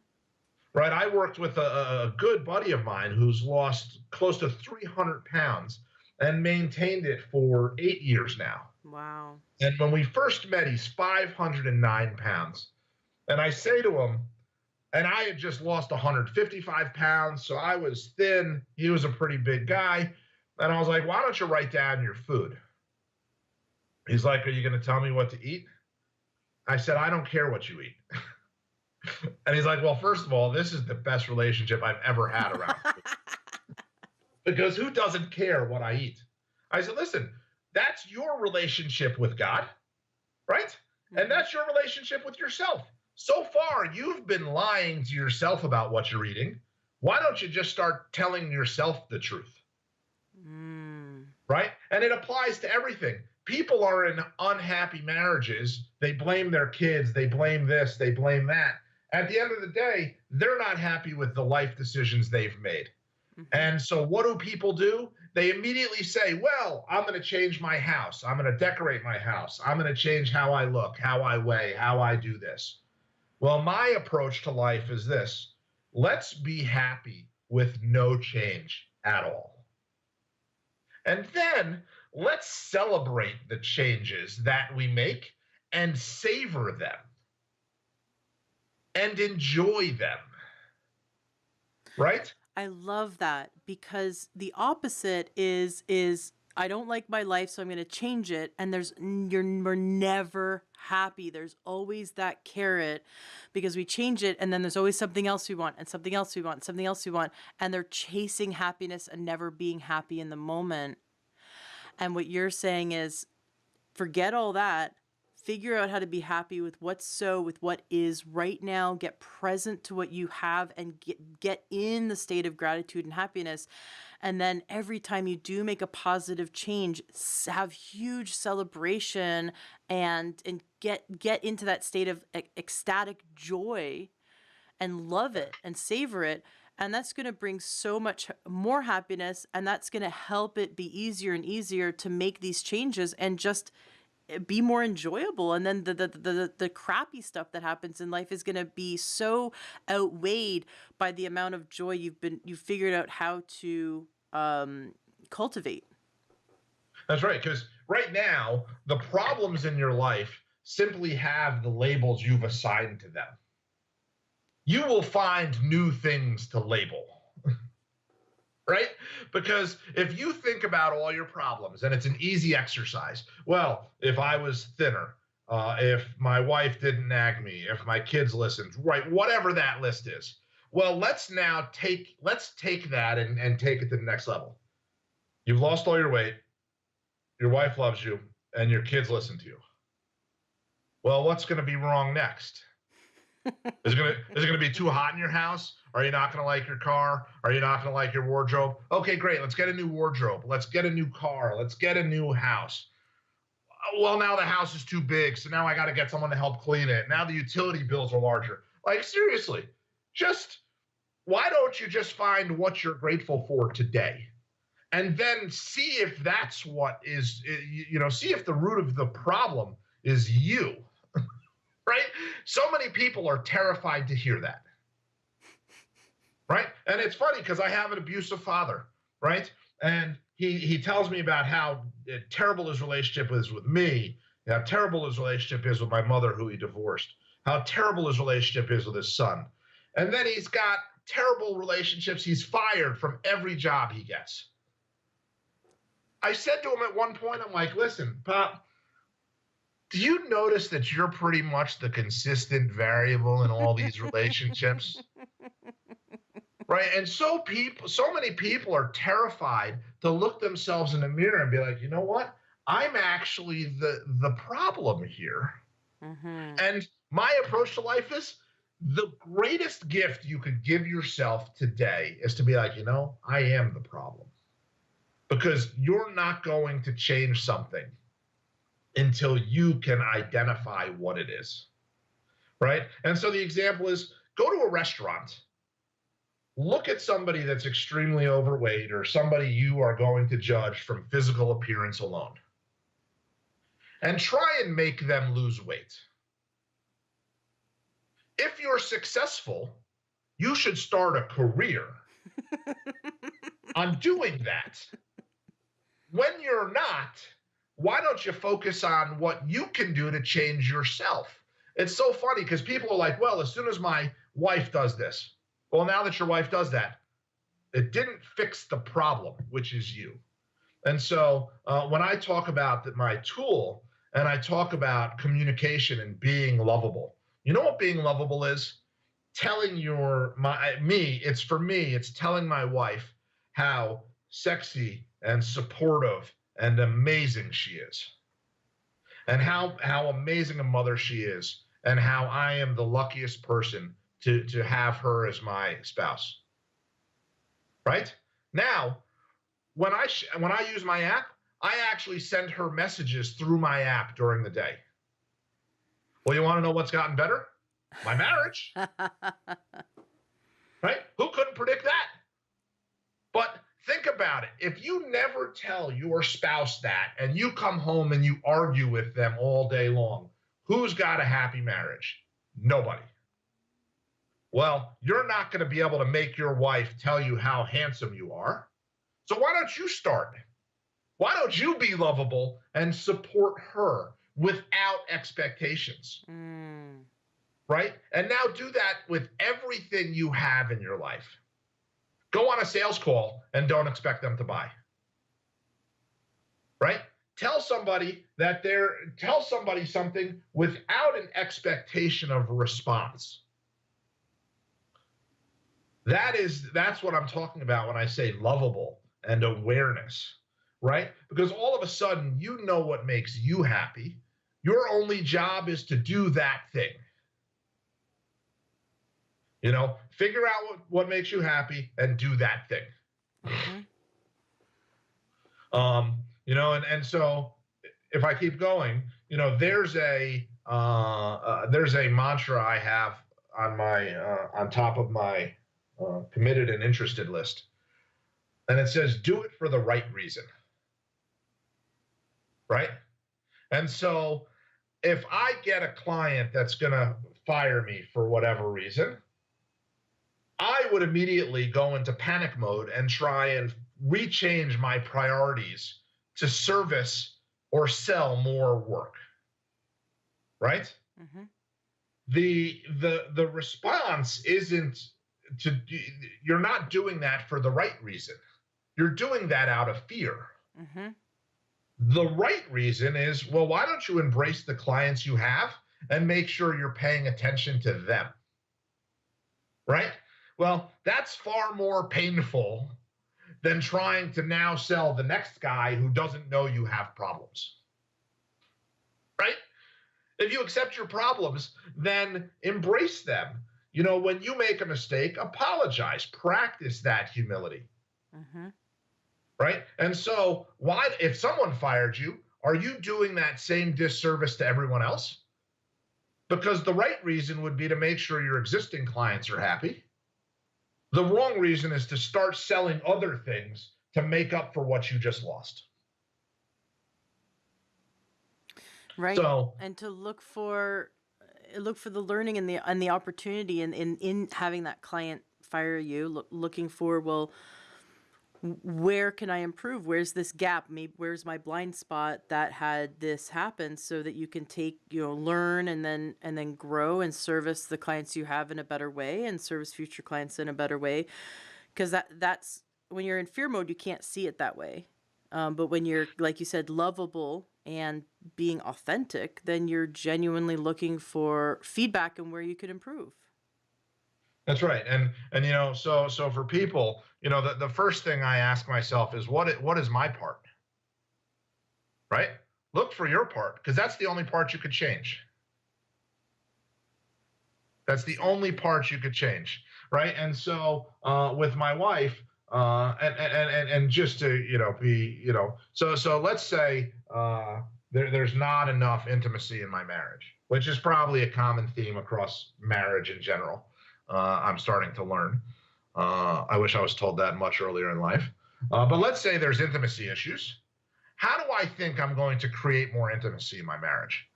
Right? I worked with a good buddy of mine who's lost close to 300 pounds and maintained it for 8 years now. Wow. And when we first met, he's 509 pounds. And I say to him, and I had just lost 155 pounds, so I was thin. He was a pretty big guy. And I was like, why don't you write down your food? He's like, are you going to tell me what to eat? I said, I don't care what you eat. And he's like, well, first of all, this is the best relationship I've ever had around food. Because who doesn't care what I eat? I said, listen, that's your relationship with God, right? And that's your relationship with yourself. So far, you've been lying to yourself about what you're eating. Why don't you just start telling yourself the truth? Right? And it applies to everything. People are in unhappy marriages. They blame their kids. They blame this. They blame that. At the end of the day, they're not happy with the life decisions they've made. And so what do people do? They immediately say, well, I'm going to change my house. I'm going to decorate my house. I'm going to change how I look, how I weigh, how I do this. Well, my approach to life is this. Let's be happy with no change at all. And then let's celebrate the changes that we make and savor them and enjoy them. Right? I love that, because the opposite is I don't like my life, so I'm going to change it, and we're never happy. There's always that carrot, because we change it and then there's always something else we want, and something else we want, and something else we want, and they're chasing happiness and never being happy in the moment. And what you're saying is, forget all that. Figure out how to be happy with with what is right now. Get present to what you have and get in the state of gratitude and happiness. And then every time you do make a positive change, have huge celebration and get into that state of ecstatic joy and love it and savor it. And that's going to bring so much more happiness, and that's going to help it be easier and easier to make these changes and just be more enjoyable. And then the crappy stuff that happens in life is going to be so outweighed by the amount of joy you've figured out how to cultivate. That's right. Because right now, the problems in your life simply have the labels you've assigned to them. You will find new things to label. Right? Because if you think about all your problems, and it's an easy exercise. Well, if I was thinner, if my wife didn't nag me, if my kids listened, right? Whatever that list is. Well, let's take that and take it to the next level. You've lost all your weight, your wife loves you, and your kids listen to you. Well, what's going to be wrong next? Is it going to be too hot in your house? Are you not going to like your car? Are you not going to like your wardrobe? Okay, great. Let's get a new wardrobe. Let's get a new car. Let's get a new house. Well, now the house is too big, so now I got to get someone to help clean it. Now the utility bills are larger. Like, seriously, just why don't you just find what you're grateful for today? And then see if that's what is, see if the root of the problem is you, right? So many people are terrified to hear that, right? And it's funny because I have an abusive father, right? And he tells me about how terrible his relationship is with me, how terrible his relationship is with my mother, who he divorced, how terrible his relationship is with his son. And then he's got terrible relationships. He's fired from every job he gets. I said to him at one point, I'm like, listen, Pop, do you notice that you're pretty much the consistent variable in all these relationships? Right? And so many people are terrified to look themselves in the mirror and be like, you know what? I'm actually the problem here. Mm-hmm. And my approach to life is the greatest gift you could give yourself today is to be like, I am the problem. Because you're not going to change something until you can identify what it is, right? And so the example is, go to a restaurant, look at somebody that's extremely overweight or somebody you are going to judge from physical appearance alone, and try and make them lose weight. If you're successful, you should start a career on doing that. When you're not, why don't you focus on what you can do to change yourself? It's so funny because people are like, well, as soon as my wife does this, well, now that your wife does that, it didn't fix the problem, which is you. And so when I talk about my tool and I talk about communication and being lovable, you know what being lovable is? Telling it's telling my wife how sexy and supportive and amazing she is, and how amazing a mother she is, and how I am the luckiest person to have her as my spouse. Right? Now, when I use my app, I actually send her messages through my app during the day. Well, you want to know what's gotten better? My marriage. Right? Who couldn't predict that? But think about it. If you never tell your spouse that and you come home and you argue with them all day long, who's got a happy marriage? Nobody. Well, you're not going to be able to make your wife tell you how handsome you are. So why don't you start? Why don't you be lovable and support her without expectations? Right? And now do that with everything you have in your life. Go on a sales call and don't expect them to buy. Right? Tell somebody something without an expectation of response. That's what I'm talking about when I say lovable and awareness, right? Because all of a sudden, you know what makes you happy. Your only job is to do that thing. Figure out what makes you happy and do that thing. Mm-hmm. And so if I keep going, there's a mantra I have on my on top of my committed and interested list, and it says, "Do it for the right reason." Right? And so if I get a client that's going to fire me for whatever reason, I would immediately go into panic mode and try and rechange my priorities to service or sell more work. Right? Mm-hmm. The response isn't you're not doing that for the right reason. You're doing that out of fear. Mm-hmm. The right reason is, well, why don't you embrace the clients you have and make sure you're paying attention to them? Right? Well, that's far more painful than trying to now sell the next guy who doesn't know you have problems. Right? If you accept your problems, then embrace them. When you make a mistake, apologize, practice that humility. Mm-hmm. Right? And so if someone fired you, are you doing that same disservice to everyone else? Because the right reason would be to make sure your existing clients are happy. The wrong reason is to start selling other things to make up for what you just lost. Right. So, And to look for the learning and the opportunity in having that client fire you, looking for, well, where can I improve? Where's this gap? Maybe where's my blind spot that had this happen, so that you can take, learn and then grow and service the clients you have in a better way and service future clients in a better way. Because that's when you're in fear mode, you can't see it that way. But when you're, like you said, lovable and being authentic, then you're genuinely looking for feedback and where you could improve. that's right. And so for people, the first thing I ask myself is what is my part? Right? Look for your part, because that's the only part you could change. That's the only part you could change, right? And so with my wife, and just to be so let's say there's not enough intimacy in my marriage, which is probably a common theme across marriage in general. I'm starting to learn. I wish I was told that much earlier in life. But let's say there's intimacy issues. How do I think I'm going to create more intimacy in my marriage?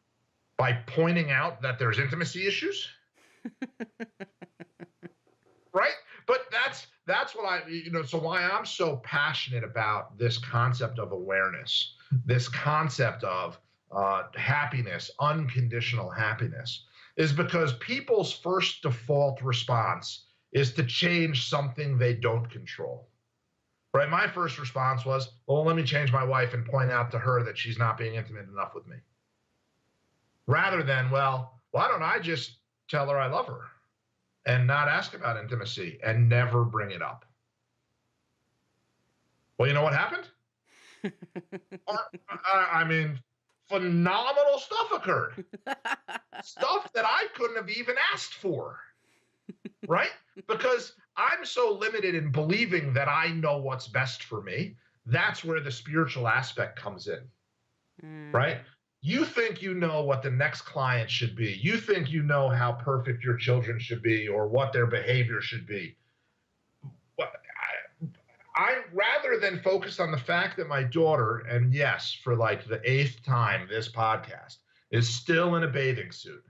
By pointing out that there's intimacy issues? Right? But that's what so why I'm so passionate about this concept of awareness, this concept of happiness, unconditional happiness, is because people's first default response is to change something they don't control. Right? My first response was, well, let me change my wife and point out to her that she's not being intimate enough with me. Rather than, well, why don't I just tell her I love her and not ask about intimacy and never bring it up? Well, you know what happened? I mean, phenomenal stuff occurred. Stuff that I couldn't have even asked for, right? Because I'm so limited in believing that I know what's best for me. That's where the spiritual aspect comes in, right? You think you know what the next client should be. You think you know how perfect your children should be or what their behavior should be. I rather than focus on the fact that my daughter, and yes, for like the 8th time this podcast, is still in a bathing suit,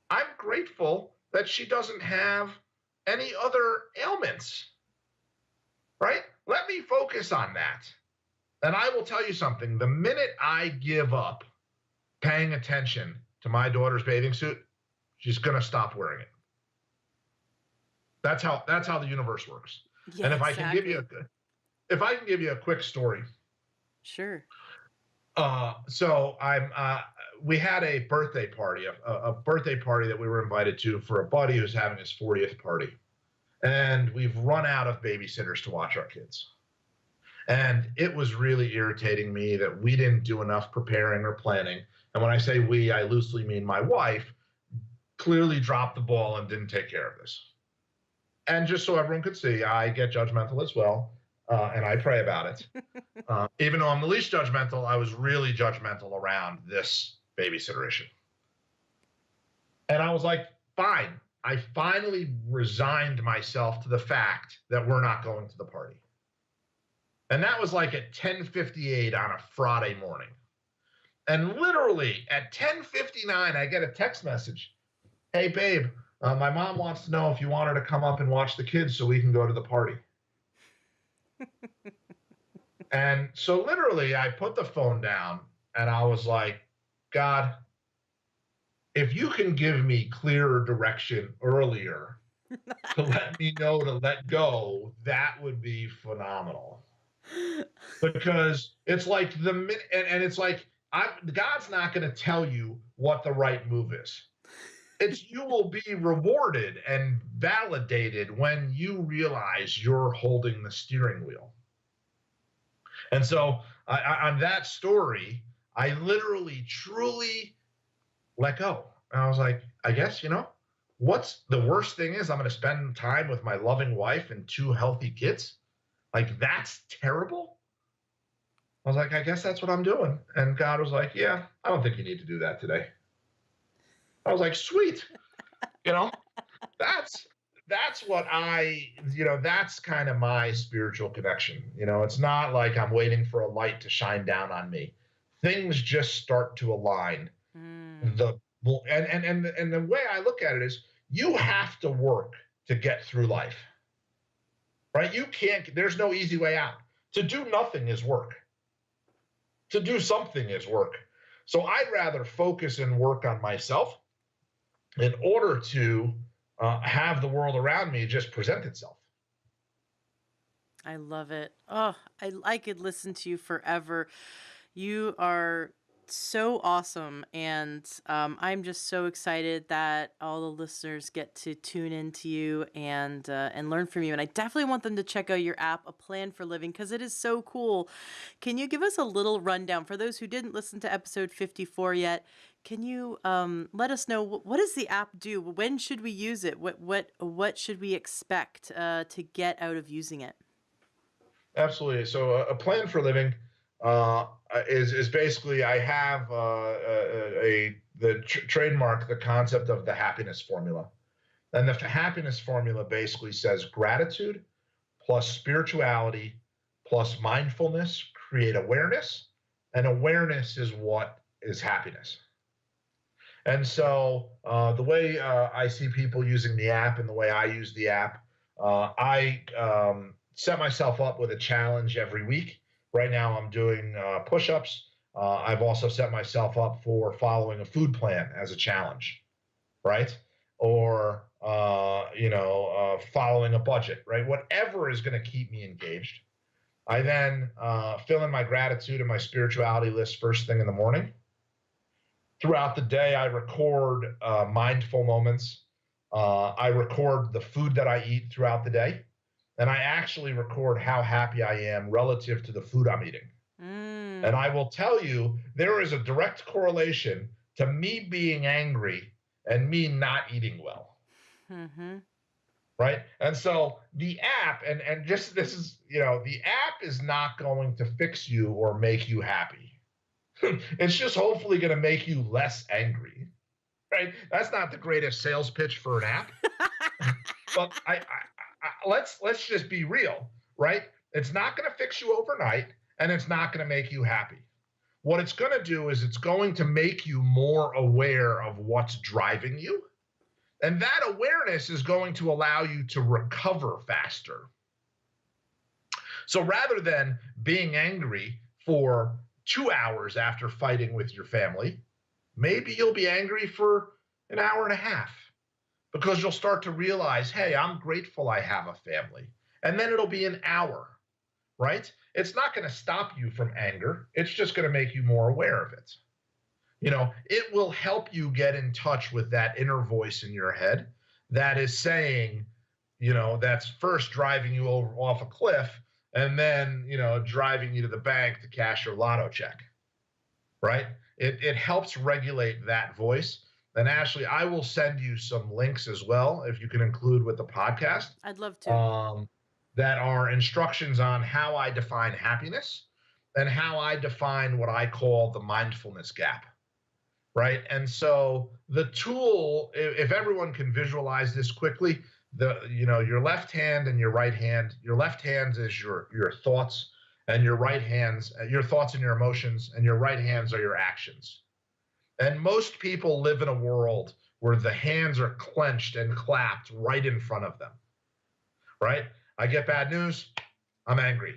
I'm grateful that she doesn't have any other ailments, right? Let me focus on that. And I will tell you something, the minute I give up paying attention to my daughter's bathing suit, she's going to stop wearing it. That's how the universe works. Yeah, and if exactly. I can give you a quick story. Sure. So we had a birthday party, a birthday party that we were invited to for a buddy who's having his 40th party. And we've run out of babysitters to watch our kids. And it was really irritating me that we didn't do enough preparing or planning. And when I say we, I loosely mean my wife clearly dropped the ball and didn't take care of this. And just so everyone could see, I get judgmental as well, and I pray about it. Even though I'm the least judgmental, I was really judgmental around this babysitter issue. And I was like, fine. I finally resigned myself to the fact that we're not going to the party. And that was like at 10:58 on a Friday morning. And literally at 10:59, I get a text message. Hey, babe, my mom wants to know if you want her to come up and watch the kids so we can go to the party. And so literally I put the phone down and I was like, God, if you can give me clearer direction earlier to let me know to let go, that would be phenomenal. Because it's like and it's like God's not going to tell you what the right move is. It's you will be rewarded and validated when you realize you're holding the steering wheel. And so on that story, I literally, truly let go. And I was like, I guess, what's the worst thing is I'm going to spend time with my loving wife and 2 healthy kids. Like, that's terrible. I was like, I guess that's what I'm doing. And God was like, yeah, I don't think you need to do that today. I was like, sweet. that's what that's kind of my spiritual connection. It's not like I'm waiting for a light to shine down on me. Things just start to align. Mm. The and the way I look at it is you have to work to get through life. Right? There's no easy way out. To do nothing is work. To do something is work. So I'd rather focus and work on myself in order to have the world around me just present itself. I love it. Oh, I could listen to you forever. You are so awesome, and I'm just so excited that all the listeners get to tune into you and learn from you. And I definitely want them to check out your app, A Plan for Living, because it is so cool. Can you give us a little rundown for those who didn't listen to episode 54 yet? Can you let us know what does the app do? When should we use it? What should we expect to get out of using it? Absolutely. So A Plan for Living is basically I have trademark the concept of the happiness formula, and the happiness formula basically says gratitude plus spirituality plus mindfulness create awareness, and awareness is what is happiness. And so the way I see people using the app and the way I use the app, I set myself up with a challenge every week. Right now I'm doing push-ups. I've also set myself up for following a food plan as a challenge, right? Or, following a budget, right? Whatever is going to keep me engaged. I then fill in my gratitude and my spirituality list first thing in the morning. Throughout the day, I record mindful moments. I record the food that I eat throughout the day. And I actually record how happy I am relative to the food I'm eating. Mm. And I will tell you, there is a direct correlation to me being angry and me not eating well. Mm-hmm. Right? And so the app, and just this is, the app is not going to fix you or make you happy. It's just hopefully going to make you less angry. Right? That's not the greatest sales pitch for an app. But let's just be real, right? It's not going to fix you overnight, and it's not going to make you happy. What it's going to do is it's going to make you more aware of what's driving you. And that awareness is going to allow you to recover faster. So rather than being angry for 2 hours after fighting with your family, maybe you'll be angry for an hour and a half. Because you'll start to realize, hey, I'm grateful I have a family. And then it'll be an hour, right? It's not going to stop you from anger. It's just going to make you more aware of it. It will help you get in touch with that inner voice in your head that is saying, that's first driving you off a cliff and then, driving you to the bank to cash your lotto check, right? It helps regulate that voice. And Ashley, I will send you some links as well, if you can include with the podcast. I'd love to. That are instructions on how I define happiness and how I define what I call the mindfulness gap, right? And so the tool, if everyone can visualize this quickly, your left hand and your right hand, your left hand is your thoughts, and your right hands, your thoughts and your emotions, and your right hands are your actions. And most people live in a world where the hands are clenched and clapped right in front of them, right? I get bad news, I'm angry.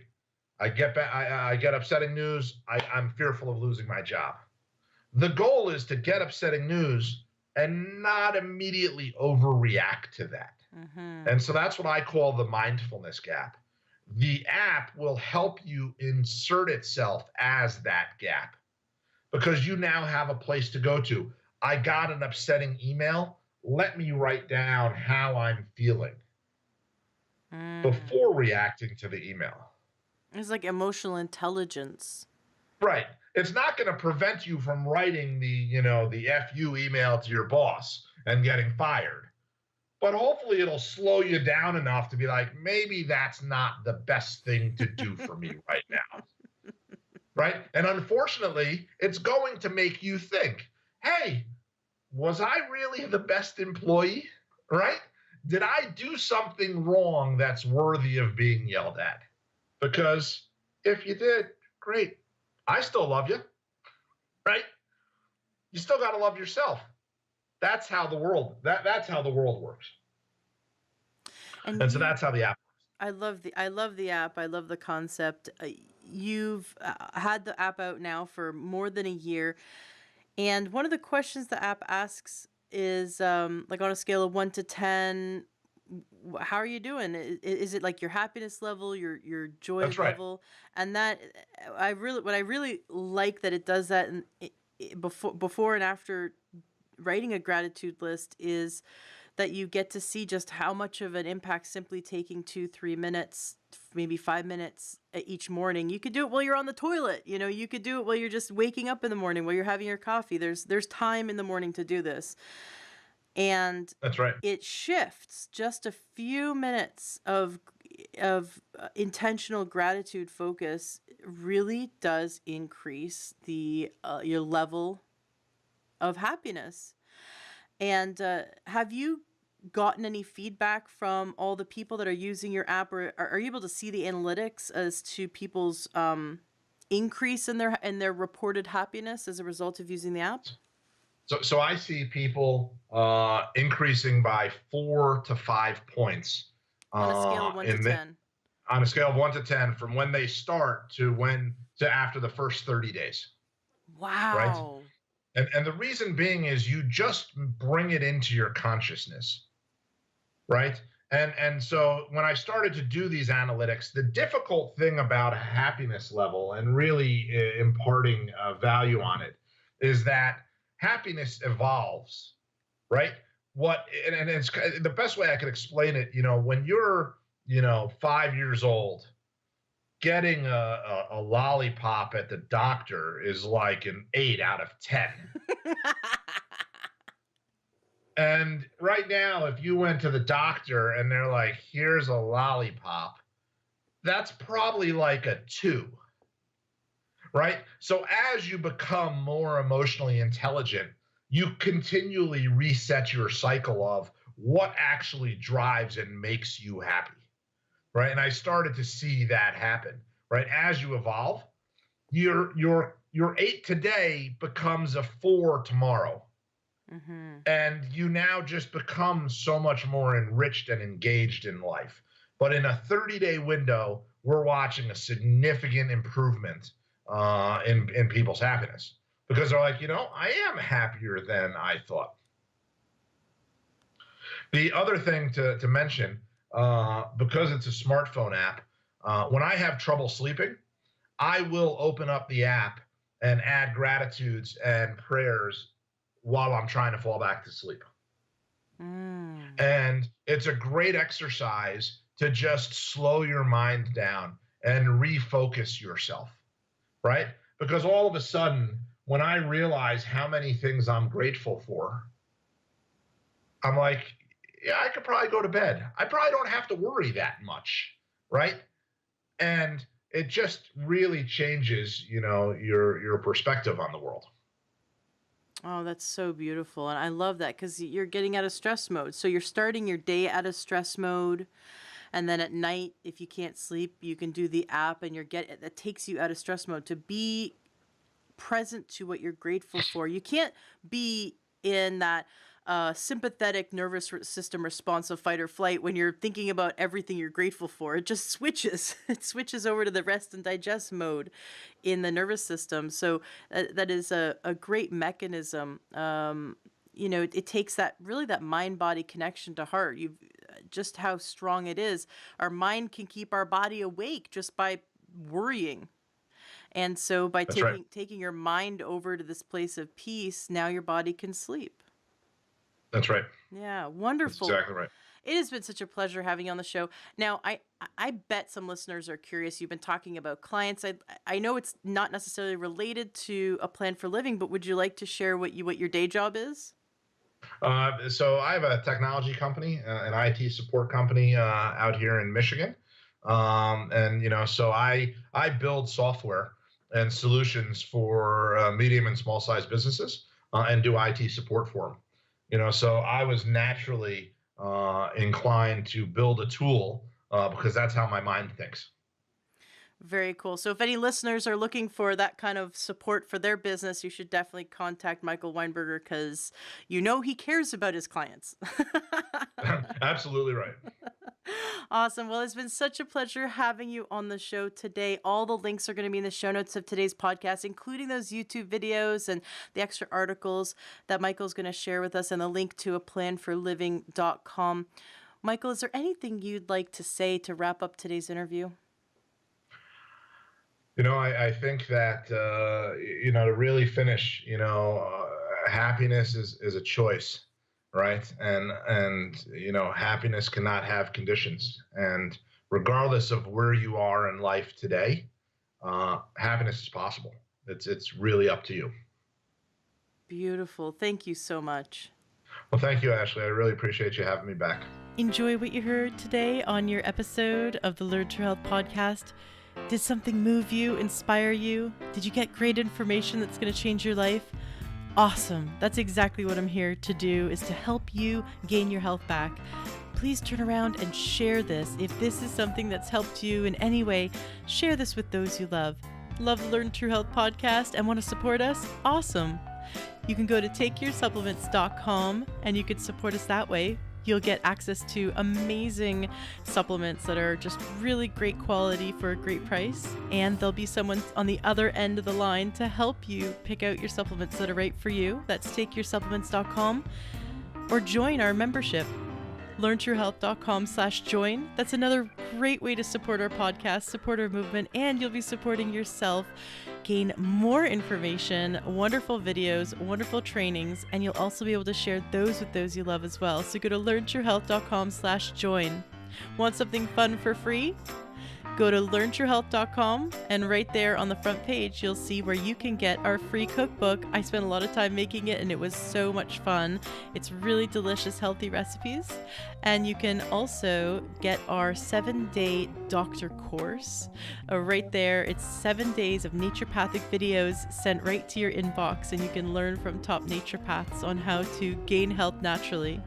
I get upsetting news, I'm fearful of losing my job. The goal is to get upsetting news and not immediately overreact to that. Mm-hmm. And so that's what I call the mindfulness gap. The app will help you insert itself as that gap, because you now have a place to go to. I got an upsetting email. Let me write down how I'm feeling before reacting to the email. It's like emotional intelligence. Right. It's not going to prevent you from writing the FU email to your boss and getting fired. But hopefully it'll slow you down enough to be like, maybe that's not the best thing to do for me right now. Right? And unfortunately, it's going to make you think, hey, was I really the best employee? Right? did I do something wrong that's worthy of being yelled at? Because if you did, great. I still love you, right? You still got to love yourself. That's how the world that's how the world works. And so that's how the app. I love the app. I love the concept. You've had the app out now for more than a year, and one of the questions the app asks is like on a scale of 1 to 10, how are you doing? Is it like your happiness level, your joy That's right. level? And that what I really like that it does that before and after writing a gratitude list is that you get to see just how much of an impact simply taking 2-3 minutes, maybe 5 minutes each morning. You could do it while you're on the toilet. You could do it while you're just waking up in the morning, while you're having your coffee. There's time in the morning to do this. And That's right. it shifts just a few minutes of intentional gratitude focus really does increase the your level of happiness. And have you gotten any feedback from all the people that are using your app, or are you able to see the analytics as to people's increase in their reported happiness as a result of using the app? So I see people increasing by 4 to 5 points On a scale of 1 to 10. On a scale of 1 to 10 from when they start to after the first 30 days. Wow. Right? And the reason being is you just bring it into your consciousness, right? And so when I started to do these analytics, the difficult thing about a happiness level and really imparting value on it is that happiness evolves, right? And it's the best way I could explain it, when you're, 5 years old, getting a lollipop at the doctor is like an 8 out of 10. And right now, if you went to the doctor and they're like, here's a lollipop, that's probably like a 2. Right? So as you become more emotionally intelligent, you continually reset your cycle of what actually drives and makes you happy. Right? And I started to see that happen. Right? As you evolve, your 8 today becomes a 4 tomorrow. Mm-hmm. And you now just become so much more enriched and engaged in life. But in a 30-day window, we're watching a significant improvement in people's happiness, because they're like, I am happier than I thought. The other thing to mention, because it's a smartphone app, when I have trouble sleeping, I will open up the app and add gratitudes and prayers while I'm trying to fall back to sleep. And it's a great exercise to just slow your mind down and refocus yourself. Right? Because all of a sudden, when I realize how many things I'm grateful for, I'm like, yeah, I could probably go to bed. I probably don't have to worry that much. Right? And it just really changes, your perspective on the world. Oh, that's so beautiful. And I love that because you're getting out of stress mode. So you're starting your day out of stress mode. And then at night, if you can't sleep, you can do the app and that takes you out of stress mode to be present to what you're grateful for. You can't be in that sympathetic nervous system response of fight or flight when you're thinking about everything you're grateful for. It just switches. It switches over to the rest and digest mode in the nervous system. So that is a great mechanism. It takes that mind-body connection to heart. Just how strong it is. Our mind can keep our body awake just by worrying. And so by taking your mind over to this place of peace, now your body can sleep. That's right. Yeah, wonderful. That's exactly right. It has been such a pleasure having you on the show. Now, I bet some listeners are curious. You've been talking about clients. I know it's not necessarily related to a plan for living, but would you like to share what your day job is? So I have a technology company, an IT support company out here in Michigan. So I build software and solutions for medium and small sized businesses and do IT support for them. So I was naturally inclined to build a tool because that's how my mind thinks. Very cool. So if any listeners are looking for that kind of support for their business, you should definitely contact Michael Weinberger because he cares about his clients. Absolutely right. Awesome. Well, it's been such a pleasure having you on the show today. All the links are going to be in the show notes of today's podcast, including those YouTube videos and the extra articles that Michael's going to share with us and the link to aplanforliving.com. Michael, is there anything you'd like to say to wrap up today's interview? I think that, to really finish, happiness is a choice, right? And happiness cannot have conditions. And regardless of where you are in life today, happiness is possible. It's really up to you. Beautiful. Thank you so much. Well, thank you, Ashley. I really appreciate you having me back. Enjoy what you heard today on your episode of the Learn True Health podcast. Did something move you, inspire you? Did you get great information that's going to change your life? Awesome. That's exactly what I'm here to do, is to help you gain your health back. Please turn around and share this. If this is something that's helped you in any way, share this with those you love. Love the Learn True Health podcast and want to support us? Awesome. You can go to takeyoursupplements.com and you can support us that way. You'll get access to amazing supplements that are just really great quality for a great price. And there'll be someone on the other end of the line to help you pick out your supplements that are right for you. That's takeyoursupplements.com. Or join our membership, learntruehealth.com/join. That's another great way to support our podcast, support our movement, and you'll be supporting yourself. Gain more information, wonderful videos, wonderful trainings, and you'll also be able to share those with those you love as well. So go to learntruehealth.com/join. Want something fun for free? Go to learntruehealth.com, and right there on the front page, you'll see where you can get our free cookbook. I spent a lot of time making it, and it was so much fun. It's really delicious, healthy recipes. And you can also get our 7-day doctor course. Right there, it's 7 days of naturopathic videos sent right to your inbox, and you can learn from top naturopaths on how to gain health naturally.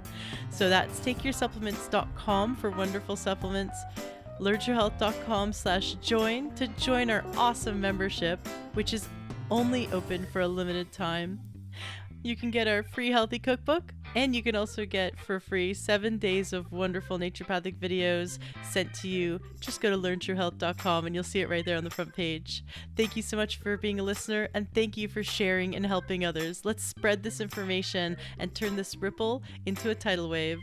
So that's takeyoursupplements.com for wonderful supplements. learntruehealth.com/join to join our awesome membership, which is only open for a limited time. You can get our free healthy cookbook, and you can also get for free 7 days of wonderful naturopathic videos sent to you. Just go to learntruehealth.com and you'll see it right there on the front page. Thank you so much for being a listener, and thank you for sharing and helping others. Let's spread this information and turn this ripple into a tidal wave.